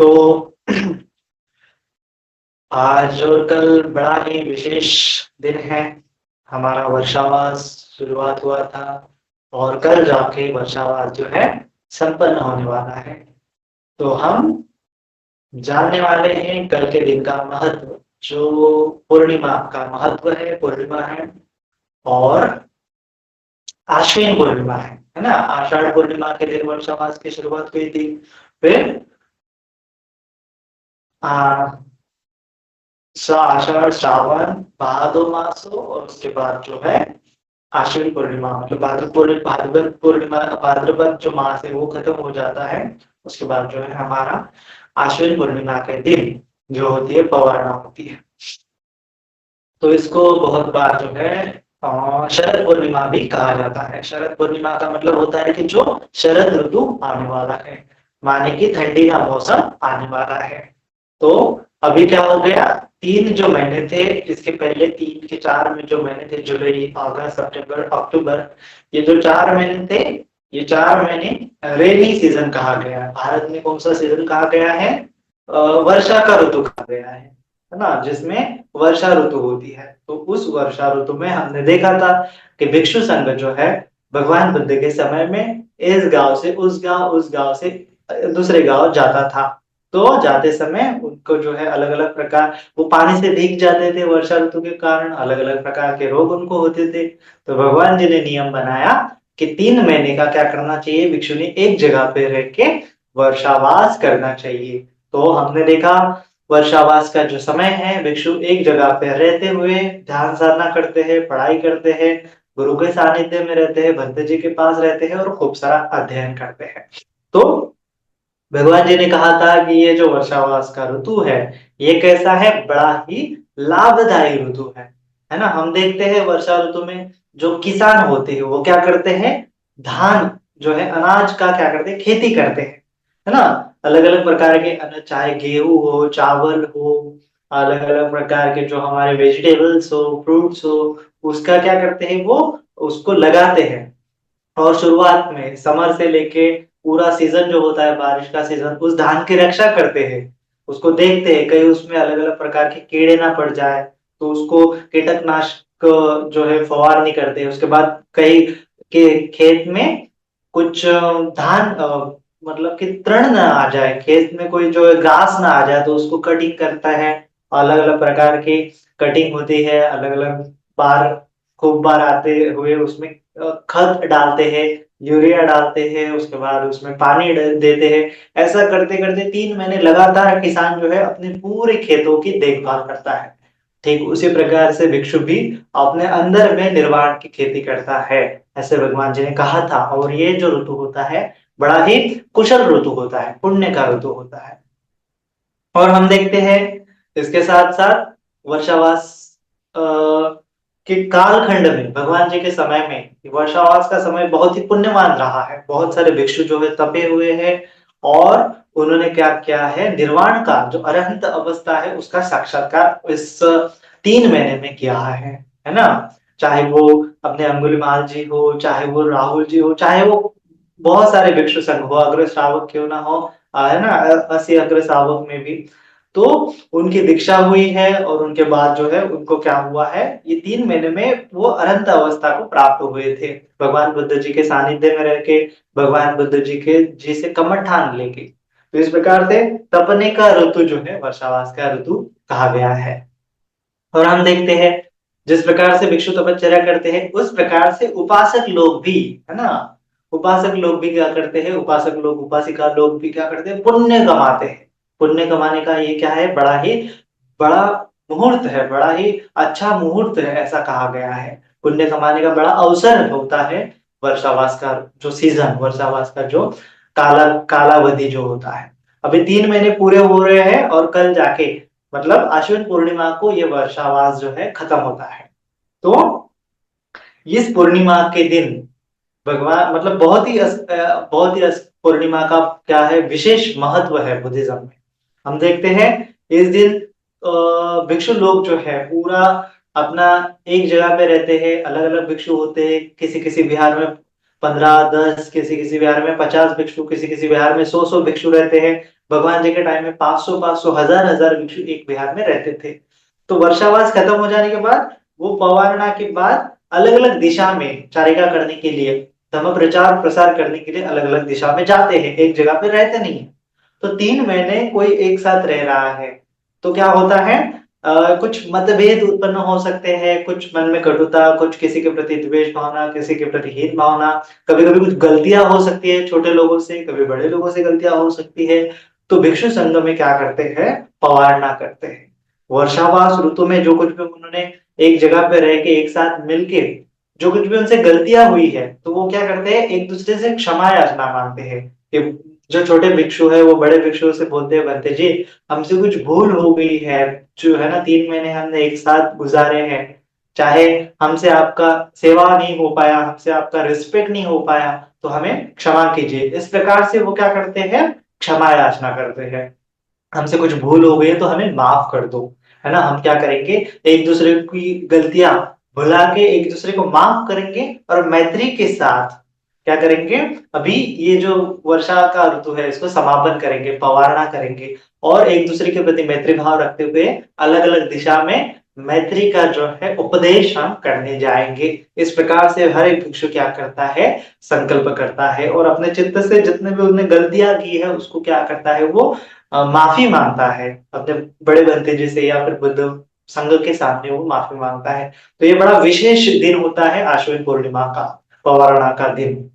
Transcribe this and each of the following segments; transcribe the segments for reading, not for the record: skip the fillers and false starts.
तो आज और कल बड़ा ही विशेष दिन है। हमारा वर्षावास शुरुआत हुआ था और कल जाके वर्षावास जो है संपन्न होने वाला है। तो हम जानने वाले हैं कल के दिन का महत्व, जो पूर्णिमा का महत्व है, पूर्णिमा है और आश्विन पूर्णिमा है ना। आषाढ़ पूर्णिमा के दिन वर्षावास की शुरुआत हुई थी। फिर आषाढ़, श्रावण, भादो मासो और उसके बाद जो है आश्विन पूर्णिमा, मतलब भाद्रपद पूर्णिमा, भाद्रपद जो मास है वो खत्म हो जाता है। उसके बाद जो है हमारा आश्विन पूर्णिमा के दिन जो होती है पौर्णिमा होती है। तो इसको बहुत बार जो है शरद पूर्णिमा भी कहा जाता है। शरद पूर्णिमा का मतलब होता है कि जो शरद ऋतु आने वाला है, माने कि ठंडी का मौसम आने वाला है। तो अभी क्या हो गया, 3 जो महीने थे, इसके पहले 3 के 4 में जो महीने थे, जुलाई, अगस्त, सितंबर, अक्टूबर, ये जो 4 महीने थे, ये 4 महीने रेनी सीजन कहा गया है। भारत में कौन सा सीजन कहा गया है? वर्षा का ऋतु कहा गया है ना, जिसमें वर्षा ऋतु होती है। तो उस वर्षा ऋतु में हमने देखा था कि भिक्षु संघ जो है भगवान बुद्ध के समय में इस गांव से उस गांव से दूसरे गांव जाता था। तो जाते समय उनको जो है अलग अलग प्रकार, वो पानी से भीग जाते थे वर्षा ऋतु के कारण, अलग अलग प्रकार के रोग उनको होते थे। तो भगवान जी ने नियम बनाया कि 3 महीने का क्या करना चाहिए, भिक्षु ने एक जगह पे रह के वर्षावास करना चाहिए। तो हमने देखा वर्षावास का जो समय है, भिक्षु एक जगह पे रहते हुए ध्यान साधना करते हैं, पढ़ाई करते हैं, गुरु के सानिध्य में रहते हैं, भक्त जी के पास रहते हैं और खूब सारा अध्ययन करते हैं। तो भगवान जी ने कहा था कि ये जो वर्षावास का ऋतु है, ये कैसा है, बड़ा ही लाभदायी ऋतु है ना। हम देखते हैं वर्षा ऋतु में जो किसान होते हैं वो क्या करते हैं, धान जो है अनाज का क्या करते हैं, खेती करते हैं, है ना। अलग अलग प्रकार के अनाज, चाहे गेहूं हो, चावल हो, अलग अलग प्रकार के जो हमारे वेजिटेबल्स हो, फ्रूट्स हो, उसका क्या करते हैं, वो उसको लगाते हैं। और शुरुआत में समर से लेके पूरा सीजन जो होता है, बारिश का सीजन, उस धान की रक्षा करते हैं। उसको देखते हैं कहीं उसमें अलग अलग प्रकार के कीड़े ना पड़ जाए, तो उसको कीटकनाशक जो है फवारनी करते हैं। उसके बाद कई के खेत में कुछ धान मतलब कि तृण ना आ जाए, खेत में कोई जो है घास ना आ जाए, तो उसको कटिंग करता है। अलग अलग प्रकार की कटिंग होती है, अलग अलग बार, खूब बार आते हुए उसमें खत डालते हैं, यूरिया डालते हैं, उसके बाद उसमें पानी देते हैं। ऐसा करते करते 3 महीने लगातार किसान जो है अपने पूरे खेतों की देखभाल करता है। ठीक उसी प्रकार से भिक्षु भी अपने अंदर में निर्वाण की खेती करता है, ऐसे भगवान जी ने कहा था। और ये जो ऋतु होता है बड़ा ही कुशल ऋतु होता है, पुण्य का ऋतु होता है। और हम देखते हैं इसके साथ साथ वर्षावास के कालखंड में, भगवान जी के समय में वर्षावास का समय बहुत ही पुण्यवान रहा है। बहुत सारे भिक्षु जो है तपे हुए हैं और उन्होंने क्या किया है, निर्वाण का जो अरहंत अवस्था है उसका साक्षात्कार इस 3 महीने में किया है ना। चाहे वो अपने अंगुलीमाल जी हो, चाहे वो राहुल जी हो, चाहे वो बहुत सारे भिक्षु संघ हो, अग्र श्रावक क्यों ना हो, है ना, 80 अग्र श्रावक में भी। तो उनकी दीक्षा हुई है और उनके बाद जो है उनको क्या हुआ है, ये 3 महीने में वो अनंत अवस्था को प्राप्त हुए थे, भगवान बुद्ध जी के सानिध्य में रह के, भगवान बुद्ध जी से कमठान लेके। तो इस प्रकार से तपने का ऋतु जो है वर्षावास का ऋतु कहा गया है। और हम देखते हैं जिस प्रकार से भिक्षु तपश्चर्या करते हैं, उस प्रकार से उपासक लोग भी, है ना, उपासक लोग भी क्या करते हैं, उपासक लोग, उपासिका लोग भी क्या करते हैं, पुण्य कमाते हैं। पुण्य कमाने का ये क्या है, बड़ा ही बड़ा मुहूर्त है, बड़ा ही अच्छा मुहूर्त है, ऐसा कहा गया है। पुण्य कमाने का बड़ा अवसर होता है वर्षावास का जो सीजन, वर्षावास का जो कालावधि जो होता है। अभी 3 महीने पूरे हो रहे हैं और कल जाके मतलब अश्विन पूर्णिमा को ये वर्षावास जो है खत्म होता है। तो इस पूर्णिमा के दिन भगवान, मतलब पूर्णिमा का क्या है, विशेष महत्व है बुद्धिज्म में। हम देखते हैं इस दिन भिक्षु लोग जो है पूरा अपना एक जगह पे रहते हैं, अलग अलग भिक्षु होते हैं। किसी किसी बिहार में 15, 10, किसी किसी बिहार में 50 भिक्षु, किसी किसी बिहार में 100 भिक्षु रहते हैं। भगवान जी के टाइम में 500 हजार भिक्षु एक विहार में रहते थे। तो वर्षावास खत्म हो जाने के बाद वो पवारना के बाद अलग अलग दिशा में चारिका करने के लिए, धर्म प्रचार प्रसार करने के लिए अलग अलग दिशा में जाते हैं, एक जगह पे रहते नहीं है। तो 3 महीने कोई एक साथ रह रहा है तो क्या होता है, कुछ मतभेद उत्पन्न हो सकते हैं, कुछ मन में कटुता, कुछ किसी के प्रति द्वेष भावना, किसी के प्रति हीन भावना, कभी कभी कुछ गलतियां हो सकती है छोटे लोगों से, कभी बड़े लोगों से गलतियां हो सकती है। तो भिक्षु संघ में क्या करते हैं, पवारना करते हैं। वर्षावास ऋतु में जो कुछ भी उन्होंने एक जगह पे रह के एक साथ मिलके जो कुछ भी उनसे गलतियां हुई है तो वो क्या करते हैं, एक दूसरे से क्षमा याचना मांगते हैं। कि जो छोटे भिक्षु है वो बड़े भिक्षु से बोलते हैं, बनते जी हमसे कुछ भूल हो गई है, जो है ना 3 महीने हमने एक साथ गुजारे हैं, चाहे हमसे आपका सेवा नहीं हो पाया, हमसे आपका रिस्पेक्ट नहीं हो पाया, तो हमें क्षमा कीजिए। इस प्रकार से वो क्या करते हैं, क्षमा याचना करते हैं। हमसे कुछ भूल हो गई है तो हमें माफ कर दो, है ना। हम क्या करेंगे, एक दूसरे की गलतियां भुला के एक दूसरे को माफ करेंगे और मैत्री के साथ क्या करेंगे, अभी ये जो वर्षा का ऋतु है इसको समापन करेंगे, पवारना करेंगे और एक दूसरे के प्रति मैत्री भाव रखते हुए अलग अलग दिशा में मैत्री का जो है उपदेश हम करने जाएंगे। इस प्रकार से हर एक भिक्षु क्या करता है, संकल्प करता है और अपने चित्त से जितने भी उसने गलतियां की है उसको क्या करता है, वो माफी मांगता है अपने बड़े भंतेजी से या फिर बुद्ध संघ के सामने वो माफी मांगता है। तो ये बड़ा विशेष दिन होता है आश्विन पूर्णिमा का, पवारणा का दिन।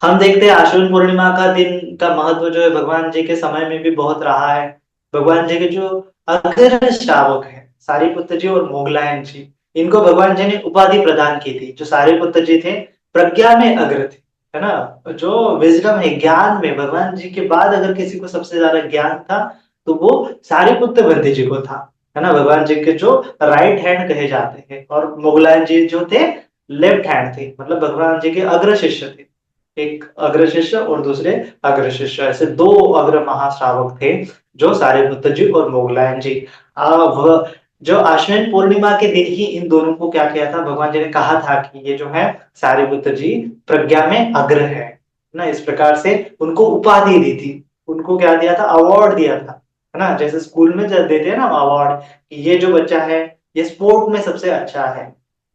हम देखते हैं आश्विन पूर्णिमा का दिन का महत्व जो है भगवान जी के समय में भी बहुत रहा है। भगवान जी के जो अग्र श्रावक है सारिपुत्र जी और मोगलायन जी, इनको भगवान जी ने उपाधि प्रदान की थी। जो सारिपुत्र जी थे प्रज्ञा में अग्र थे, है ना, जो विजडम है ज्ञान में भगवान जी के बाद अगर किसी को सबसे ज्यादा ज्ञान था तो वो सारिपुत्र बंदी जी को था, है ना। भगवान जी के जो राइट हैंड कहे जाते हैं और मोगलायन जी जो थे लेफ्ट हैंड थे, मतलब भगवान जी के अग्र शिष्य थे। एक अग्र शिष्य और दूसरे अग्र शिष्य, ऐसे दो अग्र महाश्रावक थे जो सारिपुत्र जी और मोगलायन जी। वह जो आश्विन पूर्णिमा के दिन ही इन दोनों को क्या किया था, भगवान जी ने कहा था कि ये जो है सारिपुत्र जी प्रज्ञा में अग्र है ना। इस प्रकार से उनको उपाधि दी थी, उनको क्या दिया था, अवार्ड दिया था, है ना। जैसे स्कूल में जब देते हैं ना अवार्ड कि ये जो बच्चा है ये स्पोर्ट में सबसे अच्छा है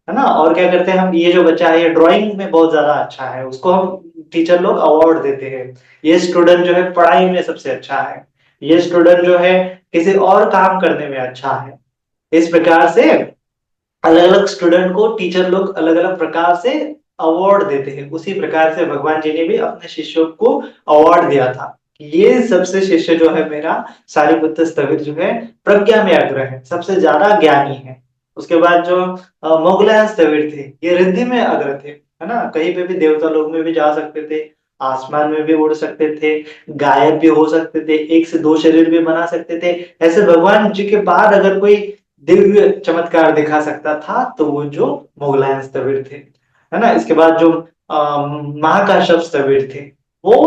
ना। और क्या करते हैं हम, ये जो बच्चा है ये ड्राइंग में बहुत ज्यादा अच्छा है, उसको हम टीचर लोग अवार्ड देते हैं। ये स्टूडेंट जो है पढ़ाई में सबसे अच्छा है, ये स्टूडेंट जो है किसी और काम करने में अच्छा है। इस प्रकार से अलग अलग स्टूडेंट को टीचर लोग अलग अलग प्रकार से अवार्ड देते हैं। उसी प्रकार से भगवान जी ने भी अपने शिष्यों को अवार्ड दिया था कि ये सबसे शिष्य जो है मेरा सारिपुत्र स्थविर जो है प्रज्ञा में अग्र है, सबसे ज्यादा ज्ञानी है। उसके बाद जो मोगलायन स्थविर थे ये रिद्धि में अग्र थे, है ना। कहीं पे भी देवता लोग में भी जा सकते थे, आसमान में भी उड़ सकते थे, गायब भी हो सकते थे, एक से दो शरीर भी बना सकते थे। ऐसे भगवान जी के बाद अगर कोई दिव्य चमत्कार दिखा सकता था तो वो जो मुगलायन स्थविर थे, है ना। इसके बाद जो महाकाश्यप स्थविर थे वो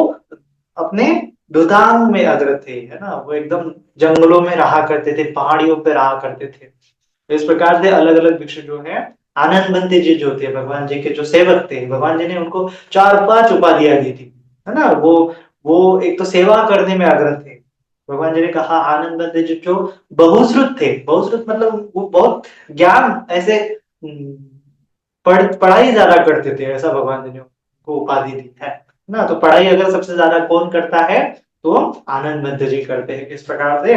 अपने दुधांग में अग्र थे, है ना। वो एकदम जंगलों में रहा करते थे, पहाड़ियों पे रहा करते थे। तो इस प्रकार से अलग अलग भिक्षु जो है, आनंद बंती जी जो थे भगवान जी के जो सेवक थे, भगवान जी ने उनको 4-5 उपाधियां दी थी, है ना। वो एक तो सेवा करने में अग्र थे। भगवान जी ने कहा आनंद बंती जी जो बहुश्रुत थे, बहुश्रुत मतलब वो बहुत ज्ञान ऐसे पढ़ाई ज्यादा करते थे, ऐसा भगवान जी ने उनको उपाधि दी है ना। तो पढ़ाई अगर सबसे ज्यादा कौन करता है तो आनंद बंती जी करते हैं। इस प्रकार से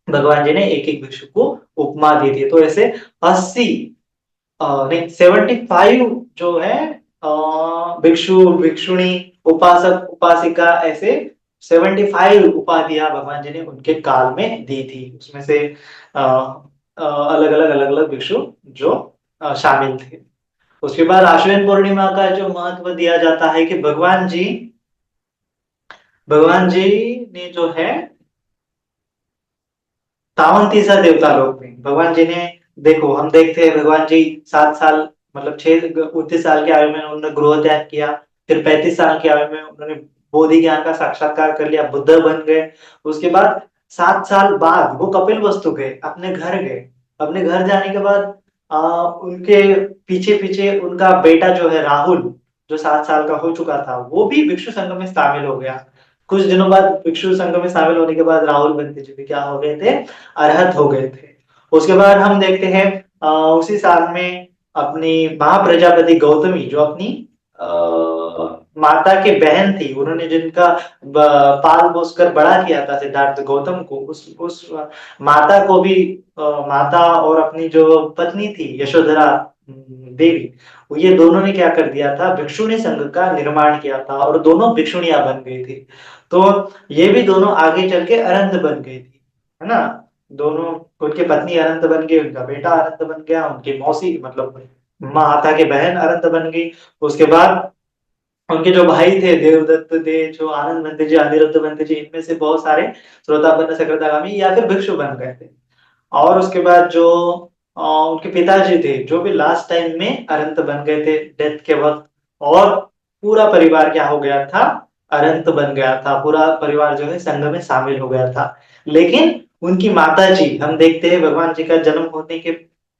भगवान जी ने एक एक भिक्षु को उपमा दी थी। तो ऐसे 80 नहीं 75 जो है भिक्षु भिक्षुणी उपासक उपासिका, ऐसे 75 उपाधियां भगवान जी ने उनके काल में दी थी। उसमें से अलग अलग भिक्षु जो शामिल थे। उसके बाद आश्विन पूर्णिमा का जो महत्व दिया जाता है कि भगवान जी ने जो है तावन तीसरा देवता लोक में भगवान जी ने, देखो हम देखते हैं भगवान जी 7 साल मतलब 29 साल की आयु में उन्होंने गृह त्याग किया, फिर 35 साल की आयु में उन्होंने बोधि ज्ञान का साक्षात्कार कर लिया, बुद्ध बन गए। उसके बाद 7 साल बाद वो कपिल वस्तु गए, अपने घर गए। अपने घर जाने के बाद उनके पीछे पीछे उनका बेटा जो है राहुल, जो 7 साल का हो चुका था, वो भी भिक्षु संघ में शामिल हो गया। कुछ दिनों बाद भिक्षु संघ में शामिल होने के बाद राहुल बंती जी भी क्या हो गए थे, अरहत हो गए थे। उसके बाद हम देखते हैं उसी साल में अपनी महाप्रजापति गौतमी जो अपनी माता की बहन थी, उन्होंने जिनका पाल पोस कर बड़ा किया था सिद्धार्थ गौतम को, उस माता को भी माता और अपनी जो पत्नी थी यशोधरा देवी, ये दोनों ने क्या कर दिया था, भिक्षुणी संघ का निर्माण किया था और दोनों भिक्षुणियां बन गई थी। तो ये भी दोनों आगे चल के अरंत बन गई थी, है ना। दोनों, उनकी पत्नी अरंत बन गई, उनका बेटा अरंत बन गया, उनकी मौसी मतलब माता की बहन अरंत बन गई। उसके बाद उनके जो भाई थे देवदत्त दे, जो आनंद बंते जी, अनिरुद्ध बंते जी, इनमें से बहुत सारे श्रोतापन्न सकृतगामी या फिर भिक्षु बन गए थे। और उसके बाद जो उनके पिताजी थे, जो भी लास्ट टाइम में अरंत बन गए थे डेथ के वक्त, और पूरा परिवार क्या हो गया था, अरंत बन गया था। पूरा परिवार जो है संघ में शामिल हो गया था। लेकिन उनकी माता जी, हम देखते हैं भगवान जी का जन्म होने के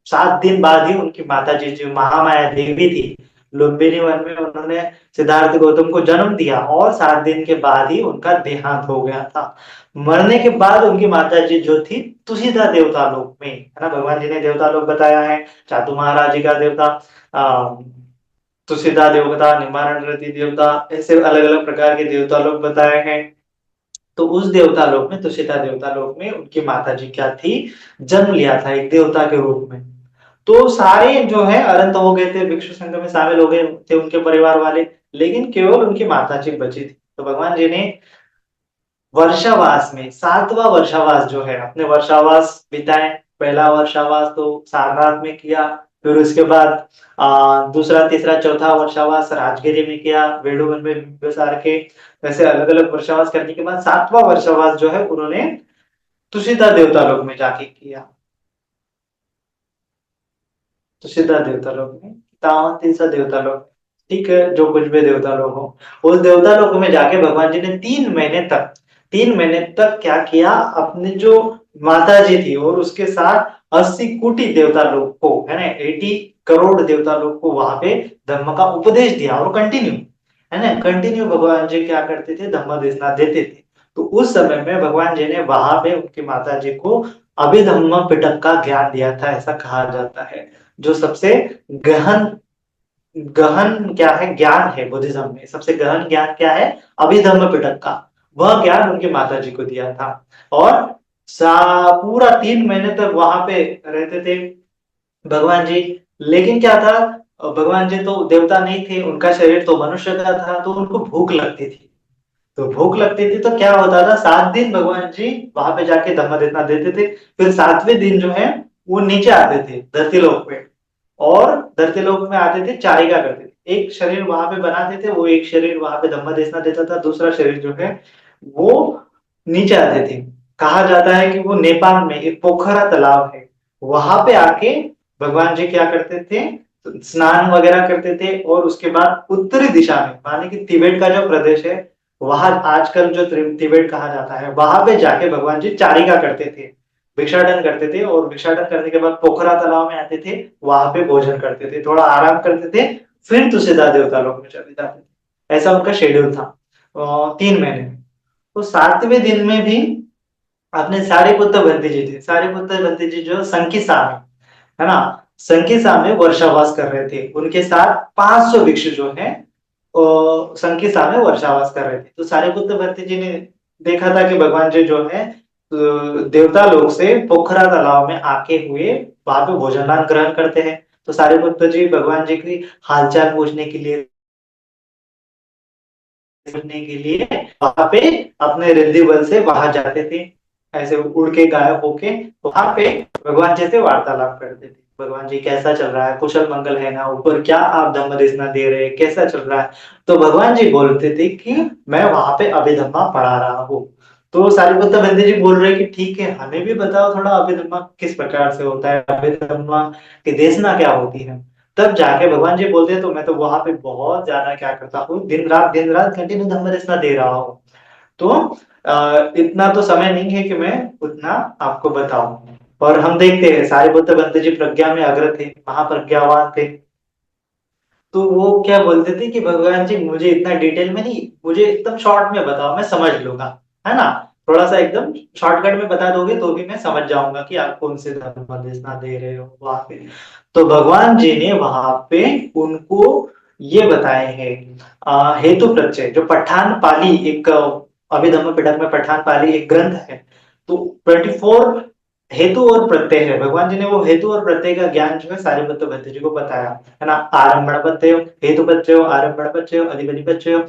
7 दिन बाद ही उनकी माता जी जो महामाया देवी थी, लुम्बिनी वन में उन्होंने सिद्धार्थ गौतम को जन्म दिया और 7 दिन के बाद ही उनका देहांत हो गया था। मरने के बाद उनकी माता जी जो थी तुषिता देवता लोक में, है ना, भगवान जी ने देवता लोक बताया है, चातु महाराज जी का देवता, तुषिता देवता, निवारण रति देवता, ऐसे अलग अलग प्रकार के देवता लोक बताए हैं। तो उस देवता लोक में, तुषिता देवता लोक में उनकी माता जी क्या थी, जन्म लिया था एक देवता के रूप में। तो सारे जो है अरंत हो गए थे, भिक्षु संघ में शामिल हो गए थे उनके परिवार वाले, लेकिन केवल उनकी माता जी बची थी। तो भगवान जी ने वर्षावास में 7वां वर्षावास जो है अपने वर्षावास बिताए। पहला वर्षावास तो सारनाथ में किया, फिर उसके बाद दूसरा तीसरा चौथा वर्षावास राजगिरी में किया, वेणुवन में बसार के। ऐसे अलग अलग वर्षावास करने के बाद 7वां वर्षावास जो है उन्होंने तुषिता देवता लोक में जाके किया। तुषिता देवता लोक में, तावन तीसरा देवता लोक, ठीक है, जो कुछ भी देवता लोग हो, उस देवता लोक में जाके भगवान जी ने 3 महीने तक क्या किया, अपनी जो माता जी थी और उसके साथ 80 कोटि देवता लोग को, है ना, 80 करोड़ देवता लोग को वहां पे धर्म का उपदेश दिया, और कंटिन्यू, है ना, कंटिन्यू भगवान जी क्या करते थे, धम्म देशना देते थे। तो उस समय में भगवान जी ने वहां पे उनकी माता जी को अभिधम्म पिटक का ज्ञान दिया था, ऐसा कहा जाता है। जो सबसे गहन गहन क्या है, ज्ञान है बुद्धिज्म में, सबसे गहन ज्ञान क्या है, अभिधम्म पिटक का, वह ज्ञान उनकी माता जी को दिया था। और पूरा 3 महीने तक वहां पे रहते थे भगवान जी। लेकिन क्या था, भगवान जी तो देवता नहीं थे, उनका शरीर तो मनुष्य का था, तो उनको भूख लगती थी। तो भूख लगती थी तो क्या होता था, 7 दिन भगवान जी वहां पे जाके धम्म देना देते थे। फिर 7वें दिन जो है वो नीचे आते थे धरती लोक पे, और धरती लोक में आते थे, चारिका करते थे, एक शरीर वहां पे बनाते थे, वो एक शरीर वहां पे धम्म देना देता था, दूसरा शरीर जो है वो नीचे आते थे। कहा जाता है कि वो नेपाल में एक पोखरा तालाब है, वहां पे आके भगवान जी क्या करते थे, स्नान वगैरह करते थे, और उसके बाद उत्तरी दिशा में, माने कि तिब्बत का जो प्रदेश है, वहां आजकल जो तिब्बत कहा जाता है, वहां पे जाके भगवान जी चारिका करते थे, भिक्षाटन करते थे, और भिक्षाटन करने के बाद पोखरा तालाब में आते थे, वहां पे भोजन करते थे, थोड़ा आराम करते थे, फिर तुलसीदास देवता लोक में चले जाते थे। ऐसा उनका शेड्यूल था 3 महीने में। तो 7वें दिन में भी अपने सारिपुत्र बंती जी थे, सारिपुत्र बंती जी जो संकिसा में, है ना, संकिसा में वर्षावास कर रहे थे, उनके साथ 500 भिक्षु जो है संकिसा में वर्षावास कर रहे थे। तो सारिपुत्र बंती जी ने देखा था कि भगवान जी जो है देवता लोक से पोखरा तालाब में आके हुए वहां पे भोजनान ग्रहण करते हैं। तो सारिपुत्र जी भगवान जी की हालचाल पूछने के लिए वहां पे अपने रिद्धि बल से वहां जाते थे, ऐसे उड़ के गायब होके वहां पे भगवान जी से वार्तालाप करते थे। भगवान जी कैसा चल रहा है, कुशल मंगल है ना, ऊपर क्या आप धम्म देशना दे रहे हैं, कैसा चल रहा है। तो भगवान जी बोलते थे कि मैं वहां पे अभिधम्मा पढ़ा रहा हूँ। तो सारिपुत्र बंदी जी बोल रहे कि ठीक है, हमें भी बताओ थोड़ा अभिधम्मा किस प्रकार से होता है, अभिधम्मा की देशना क्या होती है। तब जाके भगवान जी बोलते हैं, तो मैं तो वहां पे बहुत ज्यादा क्या करता हूँ, दिन रात कंटिन्यू धम्म देशना दे रहा हूँ। तो इतना तो समय नहीं है कि मैं उतना आपको बताऊं। और हम देखते हैं सारिपुत्र बंत जी प्रज्ञा में अग्र थे, महाप्रज्ञावान थे। तो वो क्या बोलते थे कि भगवान जी मुझे इतना डिटेल में नहीं, मुझे एकदम शॉर्ट में बताओ, मैं समझ लूंगा, है ना। थोड़ा सा एकदम शॉर्टकट में बता दोगे तो भी मैं समझ जाऊंगा कि आप कौन से धर्मादेशना दे रहे हो वहां पे। तो भगवान जी ने वहां पे उनको ये बताए हैं हेतु प्रत्यय, जो पठान पाली एक अभिधम्म पिटक में पठान पाली एक ग्रंथ है। तो 24 हेतु और प्रत्यय है, भगवान जी ने वो हेतु और प्रत्यय का ज्ञान जो है सारिपुत्र भट्ट जी को बताया, है ना। आरंभण प्रत्यय, हेतु प्रत्यय, आरंभण प्रत्यय, अधिपति प्रत्यय।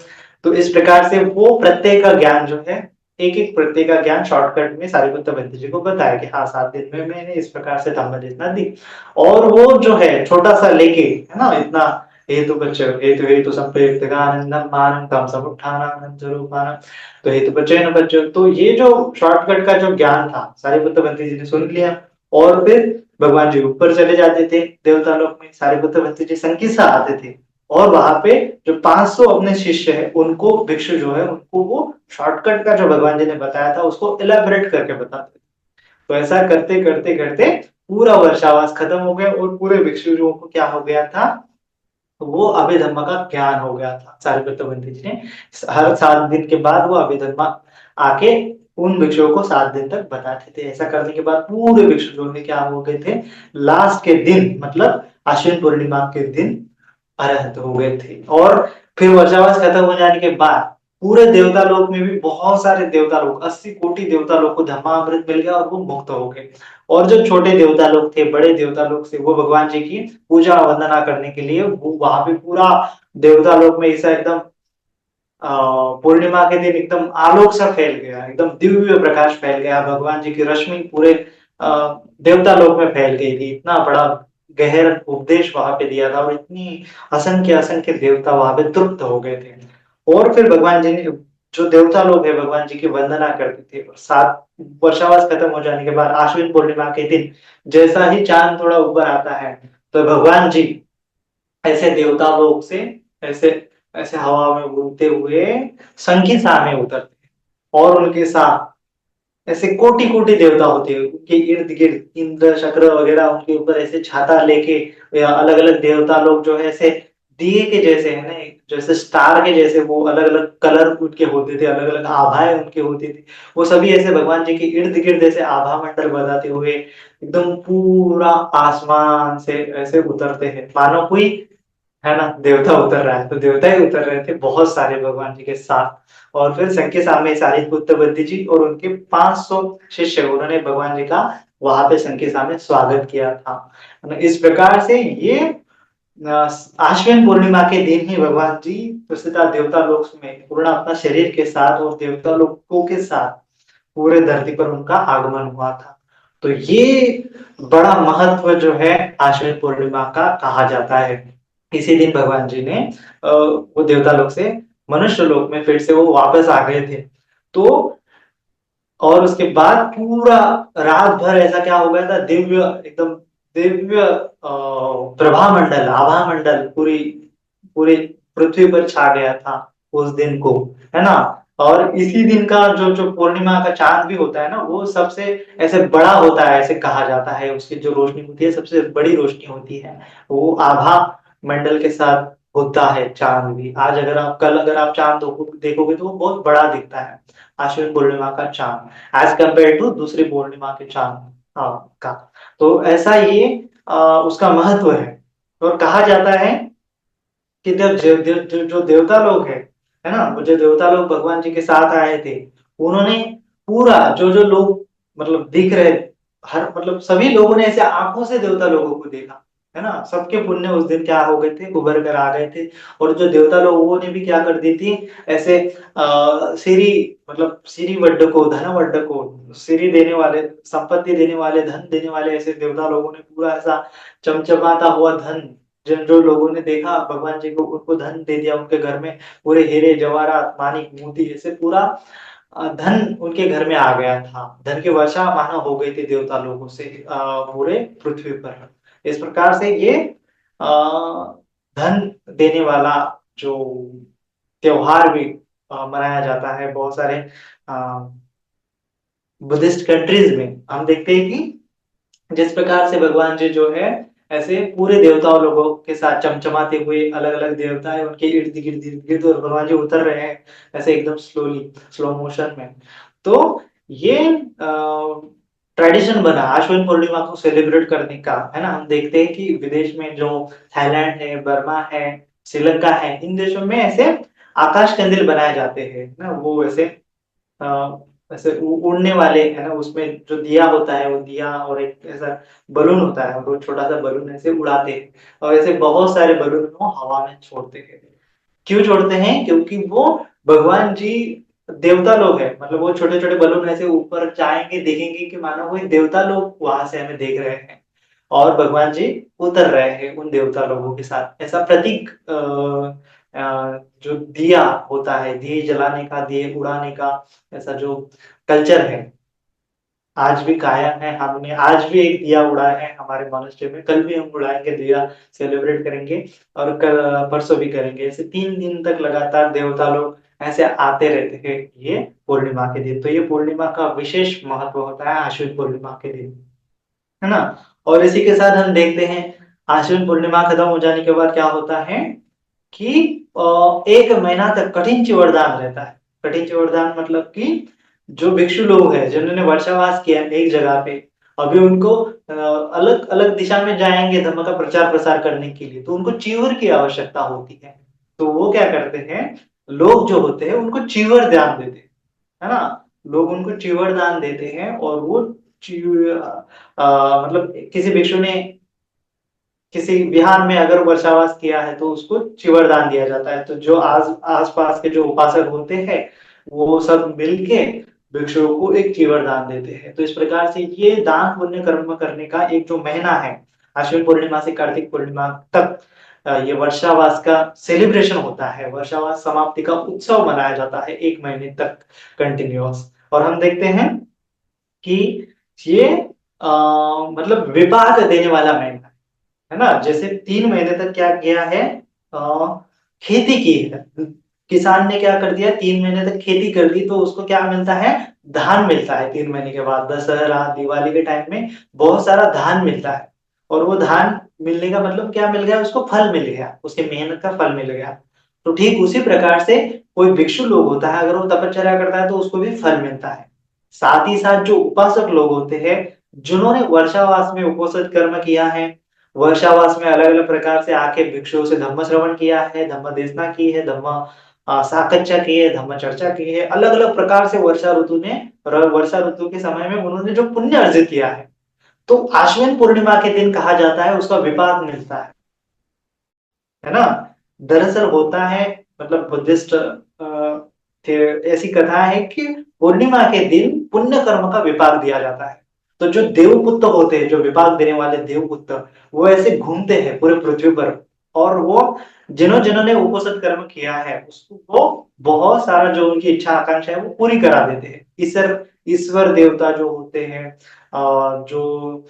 तो इस प्रकार से वो प्रत्यय का ज्ञान जो है, एक एक प्रत्यय का ज्ञान शॉर्टकट में सारिपुत्र भट्ट जी को बताया कि हाँ 7 दिन में मैंने इस प्रकार से धम्मदेशना दी। और वो जो है छोटा सा लेके, है ना, इतना हेतु प्रत्यय, हेतु हेतु संप्रयुक्त आनंदम मानं तम समुत्थानं स्वरूपानं। तो हेतु प्रत्यय न प्रत्यय, तो ये जो शॉर्टकट का जो ज्ञान था सारिपुत्र भट्ट जी ने सुन लिया। और फिर भगवान जी ऊपर चले जाते थे देवता लोक में, सारिपुत्र भट्ट जी संकिसा आते थे। और वहां पे जो 500 अपने शिष्य है उनको, भिक्षु जो है उनको वो शॉर्टकट का जो भगवान जी ने बताया था उसको इलेबोरेट करके बताते थे। तो ऐसा करते करते करते पूरा वर्षावास खत्म हो गया और पूरे भिक्षुओं को क्या हो गया था, तो वो अभिधर्म का ज्ञान हो गया था। सारिपुत्र पंडित जी ने हर 7 दिन के बाद वो अभिधर्म आके उन भिक्षुओं को 7 दिन तक बताते थे। ऐसा करने के बाद पूरे भिक्षु जो है क्या हो गए थे, लास्ट के दिन मतलब आश्विन पूर्णिमा के दिन अरहत हो गए थे। और फिर वर्षावास खत्म हो जाने के बाद पूरे देवता लोक में भी बहुत सारे देवता लोग, 80 कोटि देवता लोग को धर्मामृत मिल गया और वो मुक्त हो गए। और जो छोटे देवता लोग थे, बड़े देवता लोग थे, वो भगवान जी की पूजा वंदना करने के लिए वो वहां पे पूरा देवता लोक में ऐसा एकदम पूर्णिमा के दिन एकदम आलोक सा फैल गया, एकदम दिव्य प्रकाश फैल गया, भगवान जी की रश्मि पूरे देवता लोक में फैल गई थी। इतना बड़ा गहरा उपदेश वहां पे दिया था और इतनी असंख्य असंख्य देवता वहां पे तृप्त हो गए थे। और फिर भगवान जी ने, जो देवता लोग है भगवान जी की वंदना करते थे, और सात वर्षावास खत्म हो जाने के बाद आश्विन पूर्णिमा के दिन जैसा ही चांद थोड़ा ऊपर आता है, तो भगवान जी ऐसे देवता लोग से ऐसे ऐसे हवा में उड़ते हुए संकिसा में उतरते हैं। और उनके साथ ऐसे कोटि कोटि देवता होते हैं, उनके इर्द गिर्द इंद्र शक्र वगैरह उनके ऊपर ऐसे छाता लेके, या अलग अलग देवता लोग जो है ऐसे दिए के जैसे है ना, जैसे स्टार के जैसे वो अलग अलग कलर उनके होते थे, अलग अलग आभाएं उनके होती थी। वो सभी ऐसे भगवान जी के इर्द गिर्द ऐसे आभा मंडल बनाते हुए एकदम पूरा आसमान से ऐसे उतरते हैं, मानो कोई, है ना, देवता उतर रहा है। तो देवता ही उतर रहे थे बहुत सारे भगवान जी के साथ। और फिर संख्या सामने सारी पुत्र बद्री जी और उनके 500 शिष्य, उन्होंने भगवान जी का वहां पे संख्या सामने स्वागत किया था। इस प्रकार से ये आश्विन पूर्णिमा के दिन ही भगवान जी प्रसिद्ध देवता लोक में पूर्ण अपना शरीर के साथ और देवता लोकों के साथ पूरे धरती पर उनका आगमन हुआ था। तो ये बड़ा महत्व जो है आश्विन पूर्णिमा का कहा जाता है। इसी दिन भगवान जी ने वो देवता लोक से मनुष्य लोक में फिर से वो वापस आ गए थे। तो और उसके बाद पूरा रात भर ऐसा क्या हो गया था, दिव्य एकदम दिव्य प्रभा मंडल, आभा मंडल पूरी पूरी पृथ्वी पर छा गया था उस दिन को, है ना। और इसी दिन का जो जो पूर्णिमा का चांद भी होता है ना, वो सबसे ऐसे बड़ा होता है, ऐसे कहा जाता है, उसकी जो रोशनी होती है सबसे बड़ी रोशनी होती है। वो आभा मंडल के साथ होता है चांद भी। आज अगर आप, कल अगर आप चांद देखोगे तो वो बहुत बड़ा दिखता है, आश्विन पूर्णिमा का चांद, एज कम्पेयर टू दूसरी पूर्णिमा के चांद का। तो ऐसा ये उसका महत्व है। और कहा जाता है कि जब जो देवता लोग है ना, वो जो देवता लोग भगवान जी के साथ आए थे, उन्होंने पूरा जो जो लोग मतलब दिख रहे, हर मतलब सभी लोगों ने ऐसे आंखों से देवता लोगों को देखा, है ना। सबके पुण्य उस दिन क्या हो गए थे, उभर कर आ गए थे। और जो देवता लोगों ने भी क्या कर दी थी, ऐसे सिरी, मतलब सिरी वड्ड को, धन वड्ड को, सिरी देने वाले, संपत्ति देने वाले, धन देने वाले ऐसे देवता लोगों ने पूरा ऐसा चमचमाता हुआ धन, जिन जो लोगों ने देखा भगवान जी को, उनको धन दे दिया। उनके घर में पूरे हीरे जवाहरात मानिक मोती ऐसे पूरा धन उनके घर में आ गया था। धन की वर्षा मानो हो गई थी देवता लोगों से पूरे पृथ्वी पर। इस प्रकार से ये धन देने वाला जो त्योहार भी मनाया जाता है बहुत सारे बुद्धिस्ट कंट्रीज में। हम देखते हैं कि जिस प्रकार से भगवान जी जो है ऐसे पूरे देवताओं लोगों के साथ चमचमाते हुए अलग अलग देवता है उनके इर्द गिर्द इर्द गिर्द, और भगवान जी उतर रहे हैं ऐसे एकदम स्लोली, स्लो मोशन में। तो ये ट्रेडिशन बना अश्विन पूर्णिमा को सेलिब्रेट करने का, है ना। हम देखते हैं कि विदेश में जो थाईलैंड है, बर्मा है, श्रीलंका है, इन देशों में ऐसे आकाश कंदील बनाए जाते हैं ना। वो ऐसे ऐसे उड़ने वाले, है ना, उसमें जो दिया होता है वो दिया और एक ऐसा बलून होता है, वो छोटा सा बलून ऐसे उड़ाते हैं, और ऐसे बहुत सारे बलून को हवा में छोड़ते हैं। क्यों छोड़ते हैं? क्योंकि वो भगवान जी देवता लोग हैं, मतलब वो छोटे छोटे बलून ऐसे ऊपर जाएंगे, देखेंगे कि मानो वो देवता लोग वहां से हमें देख रहे हैं, और भगवान जी उतर रहे हैं उन देवता लोगों के साथ। ऐसा प्रतीक जो दिया होता है, दिए जलाने का, दिए उड़ाने का, ऐसा जो कल्चर है आज भी कायम है। हमने आज भी एक दिया उड़ाया है हमारे मनुष्य में, कल भी हम उड़ाएंगे दिया, सेलिब्रेट करेंगे, और कल परसों भी करेंगे। ऐसे 3 दिन तक लगातार देवता लोग ऐसे आते रहते हैं ये पूर्णिमा के दिन। तो ये पूर्णिमा का विशेष महत्व होता है आश्विन पूर्णिमा के दिन, है ना। और इसी के साथ हम देखते हैं आश्विन पूर्णिमा खत्म हो जाने के बाद क्या होता है कि 1 महीना तक कठिन चिवरदान रहता है। कठिन चिवरदान मतलब कि जो भिक्षु लोग हैं जिन्होंने वर्षावास किया एक जगह पे, अभी उनको अलग अलग दिशा में जाएंगे धर्म का प्रचार प्रसार करने के लिए, तो उनको चीवर की आवश्यकता होती है। तो वो क्या करते हैं, लोग जो होते हैं उनको चीवर दान देते हैं, है ना। लोग उनको चीवर दान देते हैं, और वो मतलब किसी भिक्षु ने किसी बिहार में अगर वर्षावास किया है तो उसको चिवर दान दिया जाता है। तो जो आस पास के जो उपासक होते हैं वो सब मिलके भिक्षुओं को एक चिवर दान देते हैं। तो इस प्रकार से ये दान पुण्य कर्म करने का एक जो महीना है, अश्विन पूर्णिमा से कार्तिक पूर्णिमा तक, ये वर्षावास का सेलिब्रेशन होता है, वर्षावास समाप्ति का उत्सव मनाया जाता है 1 महीने तक कंटिन्यूअस। और हम देखते हैं कि ये मतलब विपाक देने वाला महीना है ना। जैसे 3 महीने तक क्या किया है, खेती की है, किसान ने क्या कर दिया, 3 महीने तक खेती कर दी, तो उसको क्या मिलता है, धान मिलता है। 3 महीने के बाद दशहरा दिवाली के टाइम में बहुत सारा धान मिलता है, और वो धान मिलने का मतलब क्या मिल गया, उसको फल मिल गया, उसके मेहनत का फल मिल गया। तो ठीक उसी प्रकार से कोई भिक्षु लोग होता है, अगर वो तपश्चर्या करता है तो उसको भी फल मिलता है। साथ ही साथ जो उपासक लोग होते हैं जिन्होंने वर्षावास में उपोषित कर्म किया है, वर्षावास में अलग अलग प्रकार से आके भिक्षुओं से धम्म श्रवण किया है, धम्म देशना की है, धम्म साकच्छा की है, धम्म चर्चा की है, अलग अलग प्रकार से वर्षा ऋतु ने, वर्षा ऋतु के समय में उन्होंने जो पुण्य अर्जित किया है, तो आश्विन पूर्णिमा के दिन कहा जाता है उसका विपाक मिलता है ना। दरअसल होता है, मतलब बुद्धिस्ट ऐसी कथा है कि पूर्णिमा के दिन पुण्य कर्म का विपाक दिया जाता है। तो जो देवपुत्र होते हैं, जो विपाक देने वाले देवपुत्र, वो ऐसे घूमते हैं पूरे पृथ्वी पर, और वो जिन्होंने उपोषित कर्म किया है उसको वो बहुत सारा जो उनकी इच्छा आकांक्षा है वो पूरी करा देते हैं। ईश्वर ईश्वर देवता जो होते हैं, जो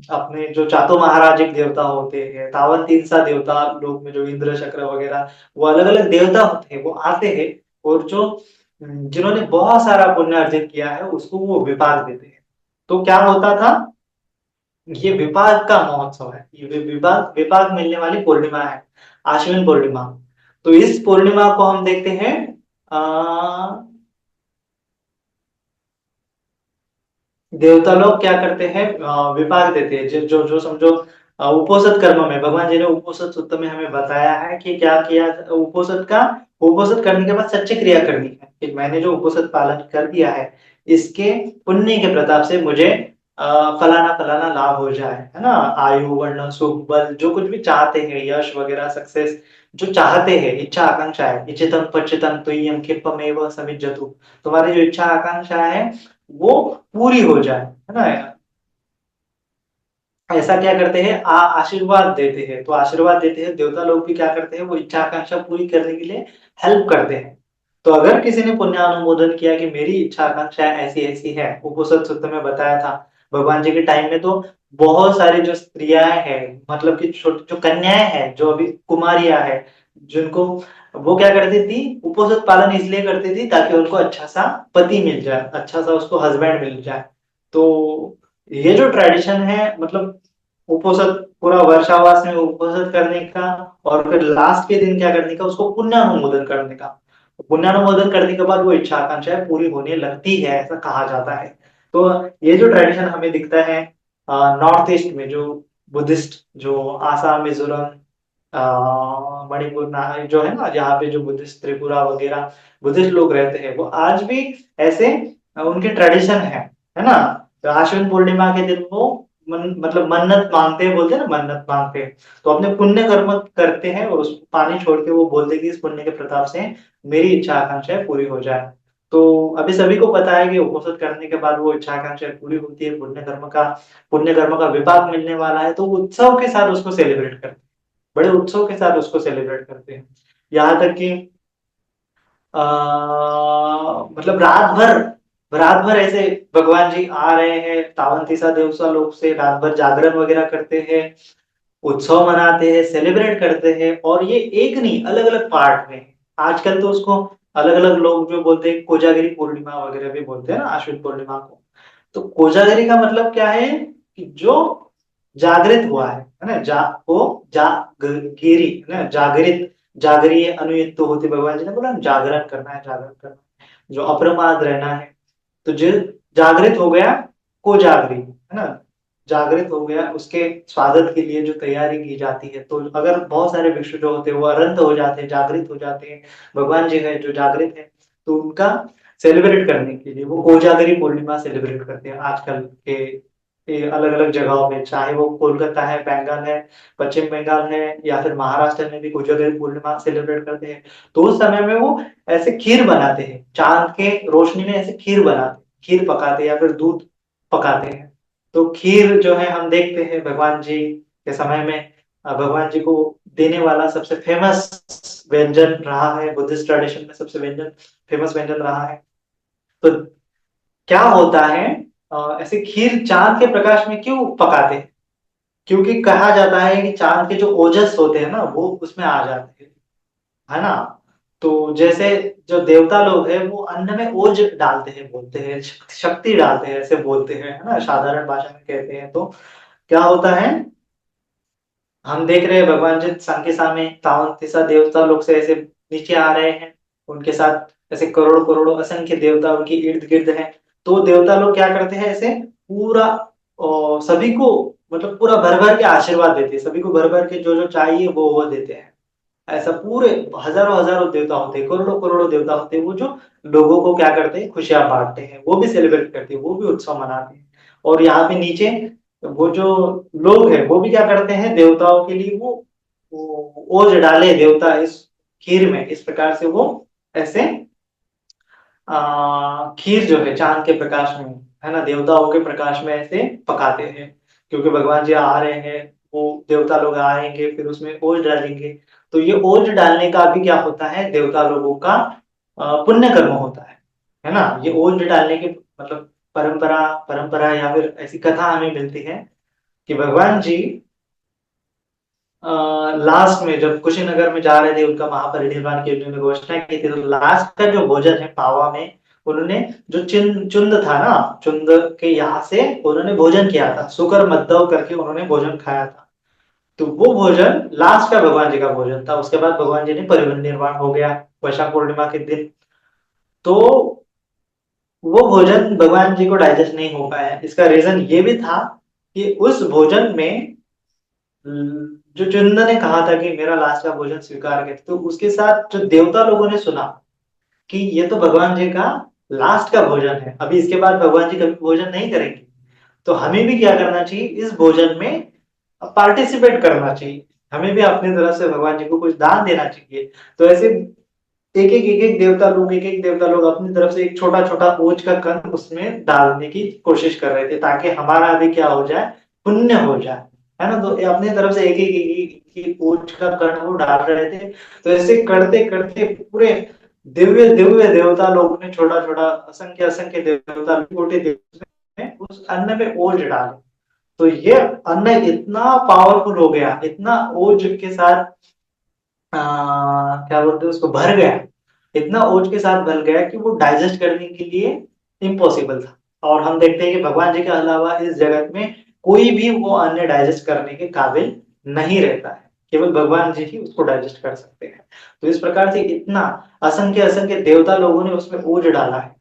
अपने जो चातो महाराज एक देवता होते हैं, तावन तीनसा देवता लोग में जो इंद्र चक्र वगैरह, वो अलग अलग देवता होते हैं, वो आते हैं, और जो जिन्होंने बहुत सारा पुण्य अर्जित किया है उसको वो विपाक देते हैं। तो क्या होता था, ये विपाक का महोत्सव है, ये विपाक विपाक मिलने वाली पूर्णिमा है आश्विन पूर्णिमा। तो इस पूर्णिमा को हम देखते हैं, देवता लोग क्या करते हैं, विपाक देते हैं। जो जो जो समझो उपोषित कर्म में, भगवान जी ने उपोषित सूत्र में हमें बताया है कि क्या किया, उपोषित का, उपोषित करने के बाद सच्ची क्रिया करनी है कि मैंने जो उपोषित पालन कर दिया है इसके पुण्य के प्रताप से मुझे फलाना फलाना लाभ हो जाए, है ना। आयु वर्ण सुख बल जो कुछ भी चाहते हैं, यश वगैरह सक्सेस जो चाहते हैं, इच्छा आकांक्षा है, इच्छितम पच्चितम तुय्यम क्षिप्रमेव समिज्जतु, तुम्हारी जो इच्छा आकांक्षा है वो पूरी हो जाए, है ना। ऐसा क्या करते हैं, आशीर्वाद देते हैं। तो आशीर्वाद देते हैं, देवता लोग भी क्या करते हैं, वो इच्छा आकांक्षा पूरी करने के लिए हेल्प करते हैं। तो अगर किसी ने पुण्य अनुमोदन किया कि मेरी इच्छा आकांक्षा ऐसी ऐसी है, उपोषद सूत्र में बताया था, भगवान जी के टाइम में तो बहुत सारी जो स्त्रियां हैं, मतलब कि छोटी जो कन्याएं हैं, जो अभी कुमारियां हैं, जिनको वो क्या करती थी, उपोषद पालन इसलिए करती थी ताकि उनको अच्छा सा पति मिल जाए, अच्छा सा उसको हस्बैंड मिल जाए। तो ये जो ट्रेडिशन है मतलब उपोषित पूरा वर्षावास में उपोषित करने का और फिर लास्ट के दिन क्या करने का, उसको पुण्यानुमोदन करने का। पुण्यानुमोदन करने के बाद वो इच्छा आकांक्षाएं पूरी होने लगती है, ऐसा कहा जाता है। तो ये जो ट्रेडिशन हमें दिखता है नॉर्थ ईस्ट में, जो बुद्धिस्ट, जो आसाम, मिजोरम, मणिपुर जो है ना, जहाँ पे जो बुद्धिस्ट, त्रिपुरा वगैरह बुद्धिस्ट लोग रहते हैं, वो आज भी ऐसे उनके ट्रेडिशन है ना। तो आश्विन पूर्णिमा के दिन वो मतलब मन्नत मांगते हैं, बोलते हैं ना, मन्नत मांगते हैं। तो अपने पुण्य कर्म करते हैं और उस पानी छोड़ के वो बोलते हैं कि इस पुण्य के प्रताप से मेरी इच्छा आकांक्षाएं पूरी हो जाए। तो अभी सभी को पता है कि उपोषित करने के बाद वो इच्छा आकांक्षाएं पूरी होती है, पुण्य कर्म का विपाक मिलने वाला है, तो उत्सव के साथ उसको सेलिब्रेट करते हैं, बड़े उत्सव के साथ उसको सेलिब्रेट करते हैं। यहाँ तक कि मतलब रात भर ऐसे भगवान जी आ रहे हैं, तावंतिसा देवसा लोग से रात भर जागरण वगैरह करते हैं, उत्सव मनाते हैं, सेलिब्रेट करते हैं। और ये एक नहीं, अलग अलग पार्ट में। आजकल तो उसको अलग अलग लोग जो बोलते हैं, कोजागिरी पूर्णिमा वगैरह भी बोलते हैं ना आश्विन पूर्णिमा को। तो कोजागरी का मतलब क्या है कि जो जागृत हुआ है ना, वो जागीरी है ना, जागृत, जागरीय अनुयुक्त होते, भगवान जी ने बोला जागरण करना है, जागरण करना है, जो अप्रमाद रहना है। तो जो जागृत हो गया, कोजागरी है ना, जागृत हो गया, उसके स्वागत के लिए जो तैयारी की जाती है। तो अगर बहुत सारे भिक्षु जो होते हैं वो अरंत हो जाते हैं, जागृत हो जाते हैं, भगवान जी है जो जागृत है, तो उनका सेलिब्रेट करने के लिए वो कोजागरी पूर्णिमा सेलिब्रेट करते हैं आजकल के अलग अलग जगहों में, चाहे वो कोलकाता है, बंगाल है, पश्चिम बंगाल है, या फिर महाराष्ट्र में भी कोजागरी पूर्णिमा सेलिब्रेट करते हैं। तो उस समय में वो ऐसे खीर बनाते हैं, चांद के रोशनी में ऐसे खीर बनाते हैं, खीर पकाते हैं या फिर दूध पकाते हैं। तो खीर जो है हम देखते हैं भगवान जी के समय में भगवान जी को देने वाला सबसे फेमस व्यंजन रहा है, बुद्धिस्ट ट्रेडिशन में सबसे फेमस व्यंजन रहा है। तो क्या होता है, ऐसे खीर चांद के प्रकाश में क्यों पकाते हैं? क्योंकि कहा जाता है कि चांद के जो ओजस होते हैं ना, वो उसमें आ जाते हैं, है ना। तो जैसे जो देवता लोग हैं वो अन्न में ओज डालते हैं, बोलते हैं शक्ति डालते हैं, ऐसे बोलते हैं, है ना, साधारण भाषा में कहते हैं। तो क्या होता है, हम देख रहे हैं भगवान जी संकेसा में तावंतिसा देवता लोग से ऐसे नीचे आ रहे हैं, उनके साथ ऐसे करोड़ों करोड़ों असंख्य देवता उनके इर्द गिर्द हैं। तो देवता लोग क्या करते हैं, ऐसे पूरा सभी को मतलब पूरा भर भर के आशीर्वाद देते हैं, सभी को भर भर के जो जो चाहिए वो देते हैं। ऐसा पूरे हजारों हजारों देवता होते हैं, करोड़ों करोड़ों देवता होते हैं, वो जो लोगों को क्या करते हैं, खुशियां बांटते हैं, वो भी सेलिब्रेट करते हैं, वो भी उत्सव मनाते हैं। और यहाँ पे नीचे वो जो लोग हैं वो भी क्या करते हैं, देवताओं के लिए वो ओज डाले देवता इस खीर में, इस प्रकार से वो ऐसे खीर जो है चांद के प्रकाश में, है ना, देवताओं के प्रकाश में ऐसे पकाते हैं। क्योंकि भगवान जी आ रहे हैं, वो देवता लोग आएंगे फिर उसमें ओज डालेंगे। तो ये ओज डालने का भी क्या होता है, देवता लोगों का पुण्य कर्म होता है ना। ये ओज डालने की मतलब परंपरा परंपरा या फिर ऐसी कथा हमें मिलती है कि भगवान जी लास्ट में जब कुशीनगर में जा रहे थे, उनका महापरिनिर्वाण की उन्होंने घोषणा की थी, तो लास्ट का जो भोजन है पावा में, उन्होंने जो चुंद था ना, चुंद के यहाँ से उन्होंने भोजन किया था, सुकर मद्दव करके उन्होंने भोजन खाया था। तो वो भोजन लास्ट का भगवान जी का भोजन था। उसके बाद भगवान जी ने परिनिर्वाण हो गया वैशाख पूर्णिमा के दिन। तो वो भोजन भगवान जी को डाइजेस्ट नहीं हो पाया। इसका रीजन ये भी था कि उस भोजन में जो चंदा ने कहा था कि मेरा लास्ट का भोजन स्वीकार कर, तो उसके साथ जो देवता लोगों ने सुना कि ये तो भगवान जी का लास्ट का भोजन है, अभी इसके बाद भगवान जी कभी भोजन नहीं करेंगे, तो हमें भी क्या करना चाहिए, इस भोजन में पार्टिसिपेट करना चाहिए, हमें भी अपनी तरफ से भगवान जी को कुछ दान देना चाहिए। तो ऐसे एक एक देवता लोग अपनी तरफ से एक छोटा छोटा ओज का कण उसमें डालने की कोशिश कर रहे थे, ताकि हमारा भी क्या हो जाए, पुण्य हो जाए, है ना। तो ये अपनी तरफ से एक ओज का कण वो डाल रहे थे। तो ऐसे करते करते पूरे दिव्य दिव्य देवता लोगों ने, छोटा छोटा असंख्य असंख्य देवता छोटे देवता ने उस अन्न में ओज डाले। तो ये अन्न इतना पावरफुल हो गया, इतना ओज के साथ क्या बोलते हैं उसको, भर गया, इतना ओज के साथ भर गया कि वो डाइजेस्ट करने के लिए इम्पॉसिबल था। और हम देखते हैं कि भगवान जी के अलावा इस जगत में कोई भी वो अन्न डाइजेस्ट करने के काबिल नहीं रहता है, केवल भगवान जी ही उसको डाइजेस्ट कर सकते हैं। तो इस प्रकार से इतना असंख्य असंख्य देवता लोगों ने उसमें ओज डाला है,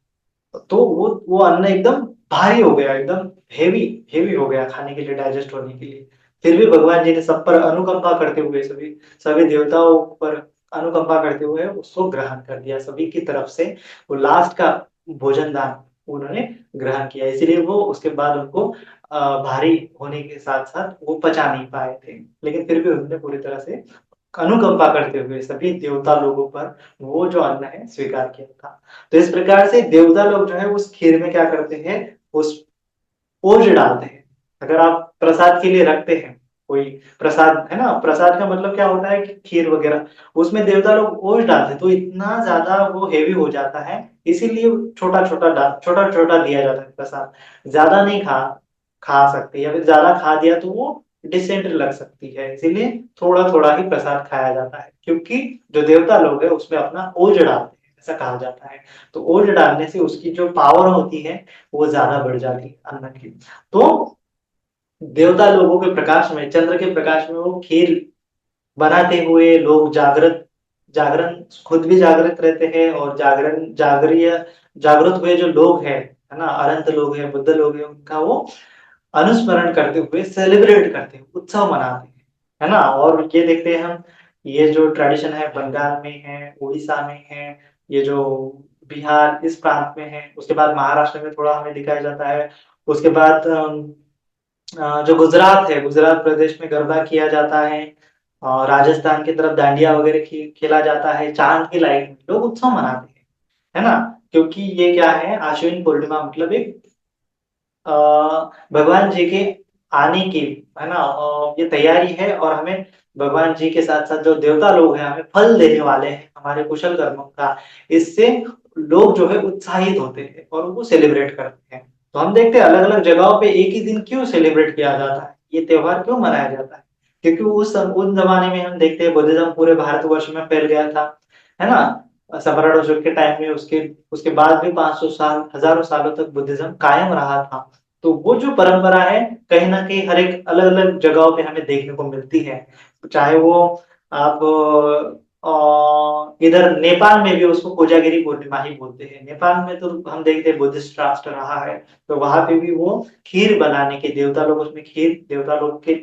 तो वो अन्न एकदम भारी हो गया, एकदम हेवी हेवी हो गया खाने के लिए, डाइजेस्ट होने के लिए। फिर भी भगवान जी ने सब पर अनुकंपा करते हुए, सभी सभी देवताओं पर अनुकंपा करते हुए उसको ग्रहण कर दिया, सभी की तरफ से वो लास्ट का भोजन दान उन्होंने ग्रहण किया। इसीलिए वो उसके बाद उनको भारी होने के साथ साथ वो पचा नहीं पाए थे, लेकिन फिर भी उन्होंने पूरी तरह से अनुकंपा करते हुए सभी देवता लोगों पर वो जो अन्न है स्वीकार किया था। तो इस प्रकार से देवता लोग जो है उस खीर में क्या करते हैं, उस ओज डालते हैं। अगर आप प्रसाद के लिए रखते हैं कोई प्रसाद, है ना, प्रसाद का मतलब क्या होता है कि खीर वगैरह, उसमें देवता लोग ओज डालते हैं, तो इतना ज्यादा वो हेवी हो जाता है, इसीलिए छोटा छोटा छोटा छोटा दिया जाता है प्रसाद। ज्यादा नहीं खा खा सकते, या फिर ज्यादा खा दिया तो वो डिसेंट्री लग सकती है, इसीलिए थोड़ा थोड़ा ही प्रसाद खाया जाता है, क्योंकि जो देवता लोग है उसमें अपना ओज डालते हैं, ऐसा कहा जाता है। तो ओज डालने से उसकी जो पावर होती है वो ज्यादा बढ़ जाती है अन्न की। तो देवता लोगों के प्रकाश में, चंद्र के प्रकाश में वो खीर बनाते हुए लोग जागरण खुद भी जागृत रहते हैं, और जागृत हुए जो लोग हैं, है ना, अनंत लोग हैं, बुद्ध लोग हैं, उनका वो अनुस्मरण करते हुए सेलिब्रेट करते हैं, उत्सव मनाते हैं, है ना। और ये देखते हैं हम, ये जो ट्रेडिशन है बंगाल में है, उड़ीसा में है, ये जो बिहार इस प्रांत में है, उसके बाद महाराष्ट्र में थोड़ा हमें दिखाया जाता है। उसके बाद जो गुजरात है, गुजरात प्रदेश में गरबा किया जाता है, और राजस्थान की तरफ डांडिया वगैरह खेला जाता है, चांद की लाइट में लोग उत्सव मनाते हैं, है ना। क्योंकि ये क्या है, आश्विन पूर्णिमा मतलब एक अ, भगवान जी के आने की, है ना, ये तैयारी है, और हमें भगवान जी के साथ साथ जो देवता लोग हैं हमें फल देने वाले हैं हमारे कुशल कर्मों का, इससे लोग जो है उत्साहित होते हैं और वो सेलिब्रेट करते हैं। तो हम देखते हैं अलग अलग जगहों पे एक ही दिन क्यों सेलिब्रेट किया जाता है, ये त्योहार क्यों मनाया जाता है, क्योंकि उस जमाने में हम देखते हैं बुद्धिज्म पूरे भारतवर्ष में फैल गया था, है ना। सम्राट अशोक के टाइम में, उसके उसके बाद भी 500 साल, हजारों सालों तक बुद्धिज्म कायम रहा था। तो वो जो परंपरा है कहीं ना कहीं हर एक अलग अलग जगहों पे हमें देखने को मिलती है। चाहे वो आप इधर नेपाल में भी उसको कोजागिरी पूर्णिमा ही बोलते हैं। नेपाल में तो हम देखते हैं बुद्धिस्ट राष्ट्र रहा है, तो वहां पे भी वो खीर बनाने के, देवता लोग उसमें खीर, देवता लोग के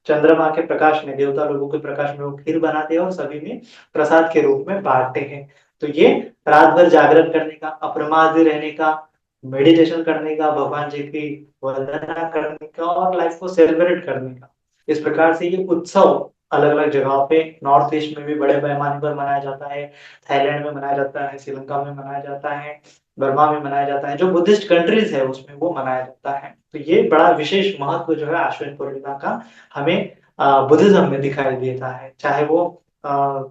चंद्रमा के प्रकाश में, देवता लोगों के प्रकाश में वो खीर बनाते हैं और सभी में प्रसाद के रूप में बांटते हैं। तो ये रात भर जागरण करने का, अप्रमादी रहने का, मेडिटेशन करने का, भगवान जी की वंदना करने का और लाइफ को सेलिब्रेट करने का, इस प्रकार से ये उत्सव अलग अलग जगहों पे, नॉर्थ ईस्ट में भी बड़े पैमाने पर मनाया जाता है, थाईलैंड में मनाया जाता है, श्रीलंका में मनाया जाता है, बर्मा में मनाया जाता है, जो बुद्धिस्ट कंट्रीज है उसमें वो मनाया जाता है। तो ये बड़ा विशेष महत्व जो है आश्विन पूर्णिमा का हमें बुद्धिज्म में दिखाई देता है, चाहे वो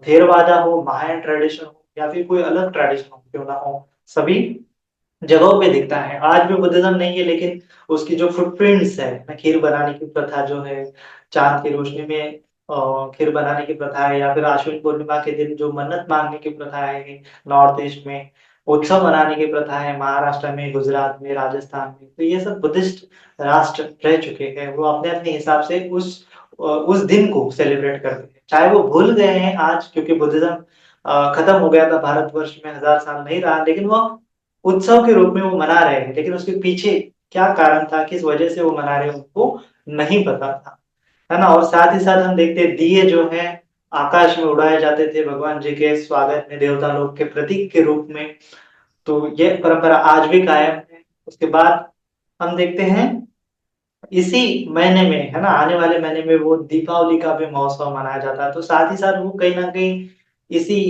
थेरवादा हो, महायान ट्रेडिशन हो, या फिर कोई अलग ट्रेडिशन हो क्यों ना हो, सभी जगहों पे दिखता है। आज भी बुद्धिज्म नहीं है, लेकिन उसकी जो फुटप्रिंट्स है ना, खीर बनाने की प्रथा जो है, चांद की रोशनी में खीर बनाने की प्रथा है, या फिर आश्विन पूर्णिमा के दिन जो मन्नत मांगने की प्रथा है नॉर्थ ईस्ट में, उत्सव मनाने की प्रथा है महाराष्ट्र में, गुजरात में, राजस्थान में, तो ये सब बुद्धिस्ट राष्ट्र रह चुके हैं। वो अपने अपने हिसाब से उस दिन को सेलिब्रेट करते हैं, चाहे वो भूल गए हैं आज, क्योंकि बुद्धिज्म खत्म हो गया था भारतवर्ष में, 1000 साल नहीं रहा, लेकिन वो उत्सव के रूप में वो मना रहे हैं, लेकिन उसके पीछे क्या कारण था, किस वजह से वो मना रहे हैं, उनको नहीं पता था, है ना। और साथ ही साथ हम देखते हैं दिए जो है आकाश में उड़ाए जाते थे भगवान जी के स्वागत में, देवता लोग के प्रतीक के रूप में। तो ये परंपरा आज भी कायम है। उसके बाद हम देखते हैं इसी महीने में, है ना, आने वाले महीने में वो दीपावली का भी महोत्सव मनाया जाता है। तो साथ ही साथ वो कहीं ना कहीं इसी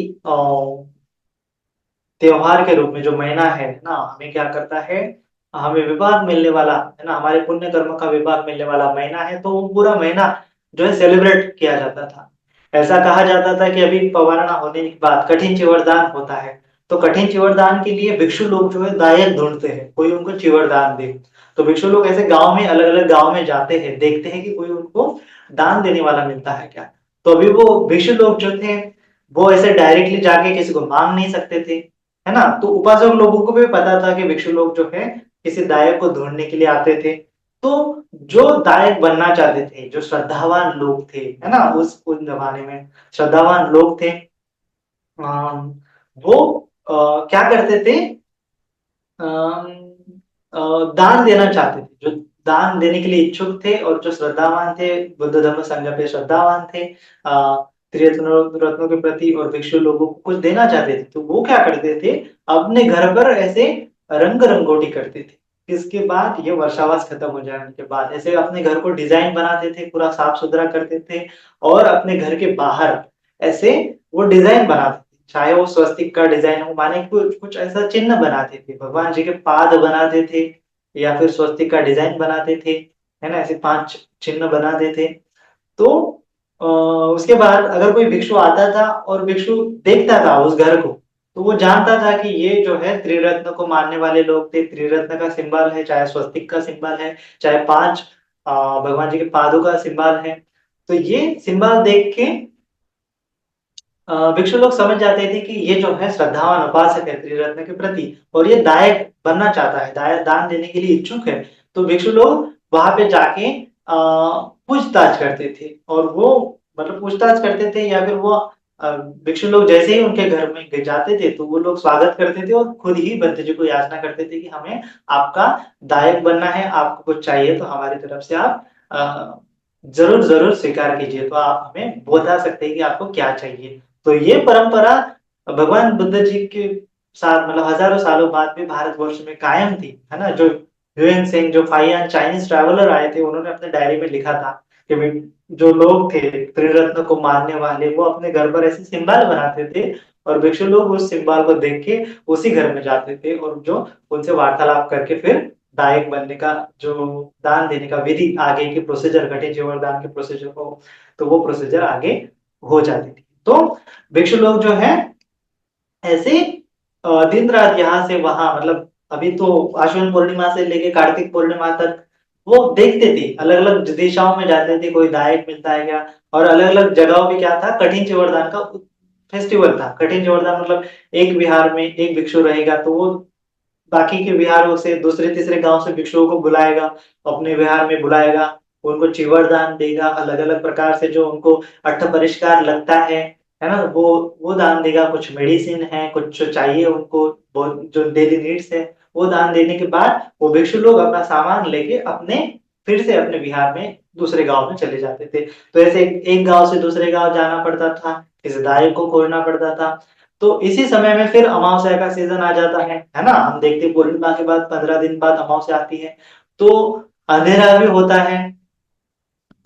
त्योहार के रूप में जो महीना है ना, हमें क्या करता है, हमें विभाग मिलने वाला है ना, हमारे पुण्य कर्म का विभाग मिलने वाला महीना है, तो वो पूरा महीना जो है सेलिब्रेट किया जाता था। ऐसा कहा जाता था कि अभी पवारना होने के बाद कठिन चिवरदान होता है, तो कठिन चिवरदान के लिए भिक्षु लोग जो है दायक ढूंढते हैं, कोई उनको चिवरदान दे। तो भिक्षु लोग ऐसे गांव में, अलग अलग गांव में जाते हैं, देखते हैं कि कोई उनको दान देने वाला मिलता है क्या। तो अभी वो भिक्षु लोग जो थे वो ऐसे डायरेक्टली जाके किसी को मांग नहीं सकते थे, है ना। तो उपासक लोगों को भी पता था कि भिक्षु लोग जो है किसी दायक को ढूंढने के लिए आते थे। तो जो दायक बनना चाहते थे, जो श्रद्धावान लोग थे, है ना, उस जमाने में श्रद्धावान लोग थे, वो क्या करते थे, दान देना चाहते थे। जो दान देने के लिए इच्छुक थे और जो श्रद्धावान थे, बुद्ध धर्म संघ पे श्रद्धावान थे, त्रिरत्नों रत्नों के प्रति और भिक्षु लोगों को कुछ देना चाहते थे, तो वो क्या करते थे, अपने घर पर ऐसे रंग रंगोटी करते थे। इसके बाद ये वर्षावास खत्म हो जाने के बाद ऐसे अपने घर को डिजाइन बनाते थे, पूरा साफ सुथरा करते थे, और अपने घर के बाहर ऐसे वो डिजाइन बनाते थे, चाहे वो स्वस्तिक का डिजाइन हो, माने कुछ कुछ ऐसा चिन्ह बनाते थे, भगवान जी के पाद बनाते थे, या फिर स्वस्तिक का डिजाइन बनाते थे, है ना, ऐसे 5 चिन्ह बनाते थे। तो उसके बाद अगर कोई भिक्षु आता था और भिक्षु देखता था उस घर को, तो वो जानता था कि ये जो है त्रिरत्न को मानने वाले लोग थे, त्रिरत्न का सिंबल है, चाहे स्वस्तिक का सिंबल है, चाहे 5 भगवान जी के पादों का सिंबल है। तो ये सिंबल देख के भिक्षु लोग समझ जाते थे कि ये जो है श्रद्धावान उपासक है त्रिरत्न के प्रति, और ये दायक बनना चाहता है, दान देने के लिए इच्छुक है। तो भिक्षु लोग वहां पे जाके पूछताछ करते थे, और वो मतलब पूछताछ करते थे, या फिर वो भिक्षु लोग जैसे ही उनके घर में जाते थे तो वो लोग स्वागत करते थे, और खुद ही बद्ध जी को याचना करते थे कि हमें आपका दायक बनना है, आपको कुछ चाहिए तो हमारी तरफ से आप जरूर जरूर स्वीकार कीजिए, तो आप हमें बता सकते हैं कि आपको क्या चाहिए। तो ये परंपरा भगवान बुद्ध जी के साथ मतलब हजारों सालों बाद भी भारतवर्ष में कायम थी, है ना। जो ह्यूएन सेंग, जो फाइयान चाइनीज ट्रैवलर आए थे, उन्होंने अपने डायरी में लिखा था कि भाई जो लोग थे त्रिरत्न को मानने वाले, वो अपने घर पर ऐसे सिंबल बनाते थे, और भिक्षु लोग उस सिंबल को देख के उसी घर में जाते थे, और जो उनसे वार्तालाप करके फिर दायक बनने का, जो दान देने का विधि, आगे की प्रोसीजर, घटे चिवड़ दान के प्रोसीजर को, तो वो प्रोसीजर आगे हो जाती थी। तो भिक्षु लोग जो है ऐसे दिन रात यहाँ से वहां, मतलब अभी तो आश्विन पूर्णिमा से लेके कार्तिक पूर्णिमा तक वो देखते थे, अलग अलग दिशाओं में जाते थे, कोई दायक मिलता है क्या, और अलग अलग जगहों पे क्या था, कठिन चिवरदान का फेस्टिवल था। कठिन चिवरदान मतलब एक विहार में एक भिक्षु रहेगा, तो वो बाकी के विहारों से, दूसरे तीसरे गांव से भिक्षुओं को बुलाएगा, अपने विहार में बुलाएगा, उनको चिवर दान देगा, अलग अलग प्रकार से जो उनको अट्ठ परिष्कार लगता है ना, वो दान देगा। कुछ मेडिसिन है, कुछ जो चाहिए उनको, वो जो डेली नीड्स है, वो दान देने के बाद वो भिक्षु लोग अपना सामान लेके अपने फिर से अपने विहार में दूसरे गांव में चले जाते थे। तो ऐसे एक गांव से दूसरे गांव जाना पड़ता था, किसी दायक को खोजना पड़ता था। तो इसी समय में फिर अमावस्या का सीजन आ जाता है ना, हम देखते हैं पूर्णिमा के बाद 15 दिन बाद अमावस्या आती है, तो अंधेरा भी होता है।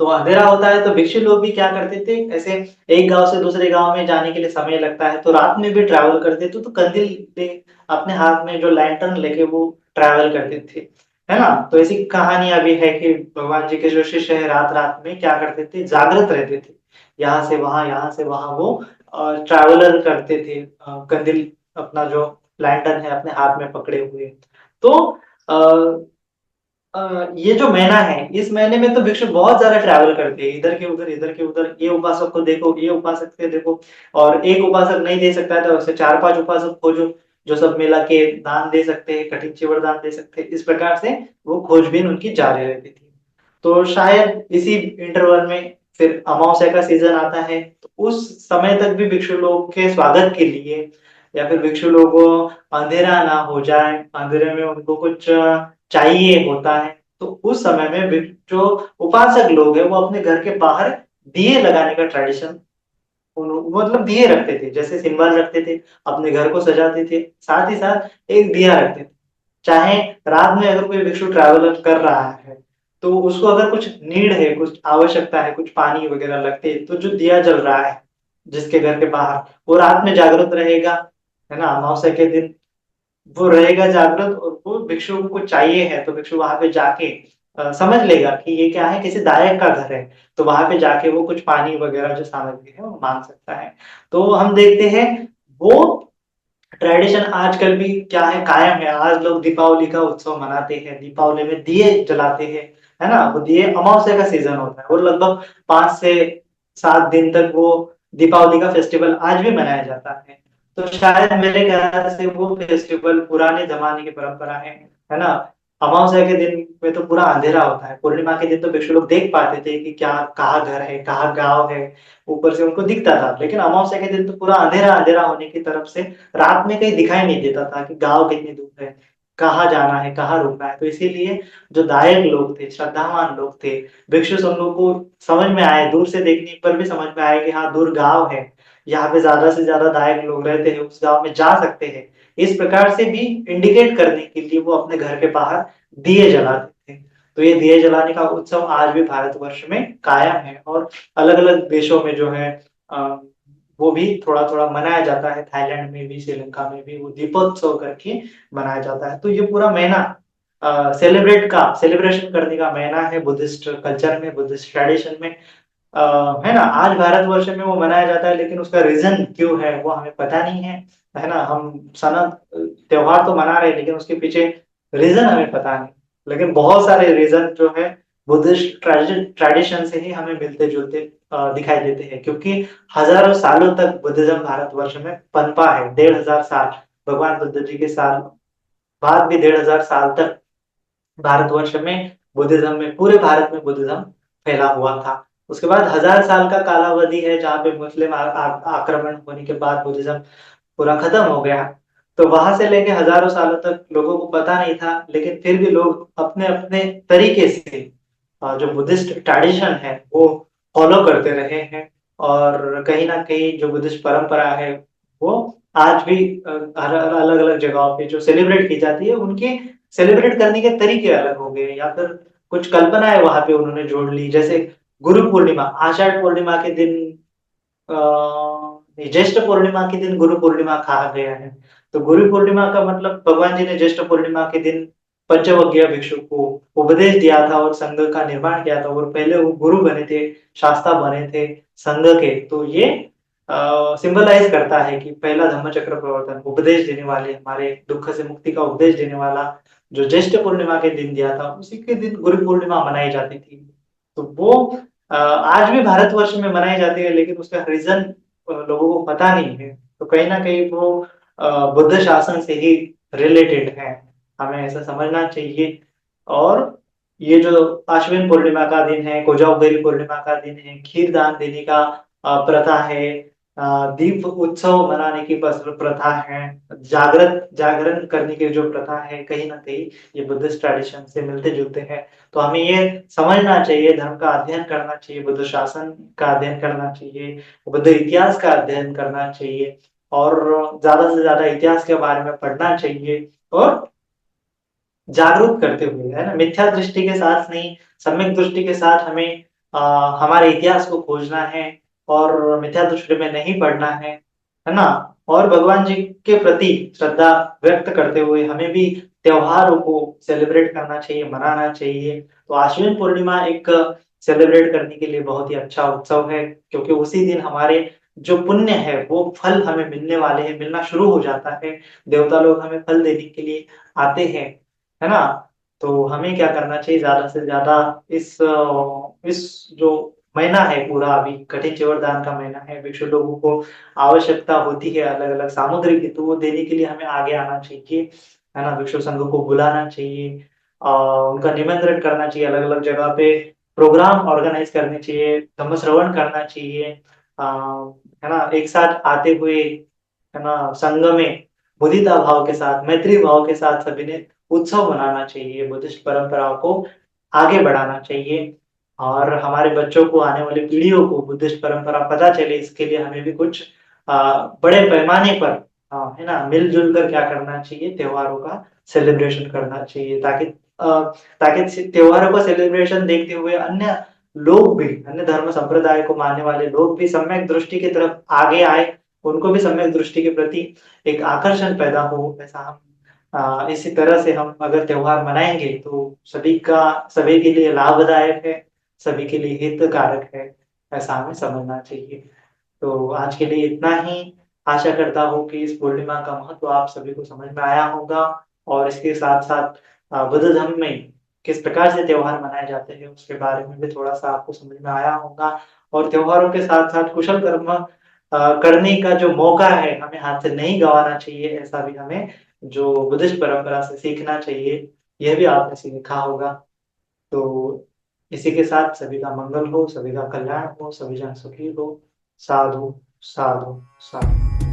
तो अंधेरा होता है तो भिक्षु लोग भी क्या करते थे, ऐसे एक गांव से दूसरे गांव में जाने के लिए समय लगता है, तो रात में भी ट्रैवल करते थे, तो कंदील ले अपने हाथ में जो लैंटर्न लेके वो ट्रैवल करते थे, है ना। तो ऐसी कहानियां भी है कि भगवान जी के जो शिष्य है रात रात में क्या करते थे, जागृत रहते थे, यहाँ से वहां, यहाँ से वहां वो ट्रैवलर करते थे, कंदील अपना जो लैंटर्न है अपने हाथ में पकड़े हुए। तो ये जो महीना है, इस महीने में तो भिक्षु बहुत ज्यादा ट्रैवल करते हैं, इधर के उधर, इधर के उधर, ये उपासक को देखो, ये उपासक से देखो, और एक उपासक नहीं दे सकता है तो उसे 4-5 उपासक खोजो, जो सब मिला के दान दे सकते हैं, कठिन चिवड़ दान दे सकते हैं। इस प्रकार से वो खोजबीन उनकी जारी रहती थी। तो शायद इसी इंटरवल में फिर अमावस्या का सीजन आता है, तो उस समय तक भी भिक्षु लोग के स्वागत के लिए, या फिर भिक्षु लोगों अंधेरा ना हो जाए, अंधेरे में उनको कुछ चाहिए होता है, तो उस समय में जो उपासक लोग हैं वो अपने घर के बाहर दिए लगाने का ट्रेडिशन, मतलब दिए रखते थे, जैसे सिंबल रखते थे, अपने घर को सजाते थे, साथ ही साथ एक दिया रखते थे। चाहे रात में अगर कोई भिक्षु ट्रैवल कर रहा है, तो उसको अगर कुछ नीड है, कुछ आवश्यकता है, कुछ पानी वगैरह लगते हैं, तो जो दिया जल रहा है जिसके घर के बाहर, वो रात में जागृत रहेगा, है ना, अमावस्या के दिन वो रहेगा जागृत, और वो भिक्षु को कुछ चाहिए है तो भिक्षु वहां पे जाके समझ लेगा कि ये क्या है, किसी दायक का घर है, तो वहां पे जाके वो कुछ पानी वगैरह जो सामग्री है वो मांग सकता है। तो हम देखते हैं वो ट्रेडिशन आजकल भी क्या है, कायम है। आज लोग दीपावली का उत्सव मनाते हैं, दीपावली में दिए जलाते हैं, है ना। वो दिए, अमावस्या का सीजन होता है, वो लगभग 5 से 7 दिन तक वो दीपावली का फेस्टिवल आज भी मनाया जाता है। तो शायद मेरे ख्याल से वो फेस्टिवल पुराने जमाने की परंपरा है ना। अमावस्या के दिन में तो पूरा अंधेरा होता है, पूर्णिमा के दिन तो भिक्षु लोग देख पाते थे कि क्या कहाँ घर है, कहाँ गाँव है, ऊपर से उनको दिखता था। लेकिन अमावस्या के दिन तो पूरा अंधेरा-अंधेरा होने की तरफ से रात में कहीं दिखाई नहीं देता था कि गाँव कितनी दूर है, कहाँ जाना है, कहाँ रुकना है। तो इसीलिए जो दायक लोग थे, श्रद्धावान लोग थे, भिक्षु संघों को समझ में आए, दूर से देखने पर भी समझ में आया कि हाँ, दूर गाँव है, यहाँ पे ज़्यादा से ज़्यादा दायक लोग रहते हैं, उस गाँव में जा सकते हैं। इस प्रकार से भी इंडिकेट करने के लिए वो अपने घर के बाहर दिए जलाते थे। तो ये दिए जलाने का उत्सव आज भी भारतवर्ष में कायम है और अलग-अलग देशों में जो है अ, वो भी थोड़ा-थोड़ा मनाया जाता है। थाईलैंड में भी, श्रीलंका में भी वो दीपोत्सव करके मनाया जाता है। तो ये पूरा महीना सेलिब्रेशन करने का महीना है बुद्धिस्ट कल्चर में, बुद्धिस्ट ट्रेडिशन में। है ना? आज भारतवर्ष में वो मनाया जाता है लेकिन उसका रीज़न क्यों है वो हमें पता नहीं है ना? हम त्योहार तो मना रहे हैं लेकिन उसके पीछे रीज़न हमें पता नहीं। लेकिन बहुत सारे रीज़न जो है बुद्धिस्ट ट्रेडिशन से ही हमें मिलते-जुलते दिखाई देते हैं क्योंकि हज़ारों सालों तक बुद्धिज़्म भारतवर्ष में पनपा है, 1500 साल भगवान बुद्ध जी के साल बाद भी 1500 साल तक भारतवर्ष में बुद्धिज़्म में पूरे भारत में बुद्धिज़्म फैला हुआ था। उसके बाद 1000 साल का कालावधि है जहाँ पे मुस्लिम आ आ आक्रमण होने के बाद बुद्धिज़्म पूरा खत्म हो गया। तो वहाँ से लेके हज़ारों सालों तक लोगों को पता नहीं था, लेकिन फिर भी लोग अपने-अपने तरीके से जो बुद्धिस्ट ट्रेडिशन है वो फॉलो करते रहे हैं और कहीं न कहीं जो बुद्धिस्ट परंपरा है वो आज भी अलग-अलग जगहों पे जो सेलिब्रेट की जाती है उनके सेलिब्रेट करने के तरीके अलग हो गए या फिर कुछ कल्पनाएँ वहाँ पे उन्होंने जोड़ ली। जैसे गुरु पूर्णिमा, आषाढ़ पूर्णिमा के दिन ज्येष्ठ पूर्णिमा के दिन गुरु पूर्णिमा कहा गया है। तो गुरु पूर्णिमा का मतलब भगवान जी ने ज्येष्ठ पूर्णिमा के दिन पंचवज्ञीय भिक्षु को उपदेश दिया था और संघ का निर्माण किया था और पहले वो गुरु बने थे, शास्ता बने थे संघ के। तो ये सिंबलाइज़ करता है कि पहला धम्मचक्र प्रवर्तन उपदेश देने वाले हमारे दुःख से मुक्ति का उपदेश देने वाला जो ज्येष्ठ पूर्णिमा के दिन दिया था, उसी के दिन गुरु पूर्णिमा मनाई जाती थी। तो वो आज भी भारतवर्ष में मनाई जाती है लेकिन उसका रीज़न लोगों को पता नहीं है। तो कहीं न कहीं वो बुद्ध शासन से ही रिलेटेड है। हमें ऐसा समझना चाहिए और ये जो आश्विन पूर्णिमा का दिन है, कोजागरी पूर्णिमा का दिन है, खीर दान देने का प्रथा है, दीप उत्सव मनाने की प्रथा है, जागरण करने की जो प्रथा है, कहीं न कहीं ये बुद्धिस्ट ट्रेडिशन से मिलते-जुलते हैं। तो हमें ये समझना चाहिए, धर्म का अध्ययन करना चाहिए, बुद्ध शासन का अध्ययन करना चाहिए, बुद्ध इतिहास का अध्ययन करना चाहिए और ज़्यादा से ज़्यादा इतिहास के बारे में पढ़ना चाहिए और जागरूक करते हुए, है ना? मिथ्या दृष्टि के साथ नहीं, सम्यक दृष्टि के साथ हमें अ, हमारे इतिहास को खोजना है और मिथ्या दृष्टि में नहीं पढ़ना है ना? और भगवान जी के प्रति श्रद्धा व्यक्त करते हुए हमें भी त्योहारों को सेलिब्रेट करना चाहिए, मनाना चाहिए। तो आश्विन पूर्णिमा एक सेलिब्रेट करने के लिए बहुत ही अच्छा उत्सव है क्योंकि उसी दिन हमारे जो पुण्य है, वो फल हमें मिलने वाले हैं, मिलना शुरू हो जाता है। देवता लोग हमें फल देने के लिए आते हैं। है ना? तो हमें क्या करना चाहिए ज़्यादा से ज़्यादा इस जो महीना है पूरा अभी कठिन चिवरदान का महीना है, भिक्षु लोगों को आवश्यकता होती है अलग-अलग सामग्री की, तो वो देने के लिए हमें आगे आना चाहिए, है ना? भिक्षु संघ को बुलाना चाहिए उनका निमंत्रण करना चाहिए अलग-अलग जगह पे, प्रोग्राम ऑर्गेनाइज़ करने चाहिए, धम्म श्रवण करना चाहिए है ना? एक साथ आते हुए, है ना? संघ में मुदिता भाव के साथ, मैत्री भाव के साथ सभी ने उत्सव मनाना चाहिए, बुद्धिस्ट परंपराओं को आगे बढ़ाना चाहिए और हमारे बच्चों को, आने वाली पीढ़ियों को बुद्धिस्ट परंपरा पता चले इसके लिए हमें भी कुछ बड़े पैमाने पर है ना, मिल-जुल कर क्या करना चाहिए, त्योहारों का सेलिब्रेशन करना चाहिए ताकि त्योहारों का सेलिब्रेशन देखते हुए अन्य लोग भी, अन्य धर्म संप्रदाय को मानने वाले लोग भी सम्यक दृष्टि की तरफ आगे आए, उनको भी सम्यक दृष्टि के प्रति एक आकर्षण पैदा हो, ऐसा हम इसी तरह से हम अगर त्योहार मनाएँगे तो सभी के लिए लाभदायक है, सभी के लिए हितकारक है, ऐसा हमें समझना चाहिए। तो आज के लिए इतना ही, आशा करता हूँ कि इस पूर्णिमा का महत्व आप सभी को समझ में आया होगा और इसके साथ-साथ बुद्ध धर्म में किस प्रकार से त्योहार मनाए जाते हैं, उसके बारे में भी थोड़ा-सा आपको समझ में आया होगा और त्योहारों के साथ-साथ कुशल कर्म करने का जो मौका है, हमें हाथ से नहीं गँवाना चाहिए, ऐसा भी हमें जो बुद्धिस्ट परंपरा से सीखना चाहिए। यह भी आपने सीखा होगा। तो इसी के साथ सभी का मंगल हो, सभी का कल्याण हो, सभी जन सुखी हो। साधु साधु साधु।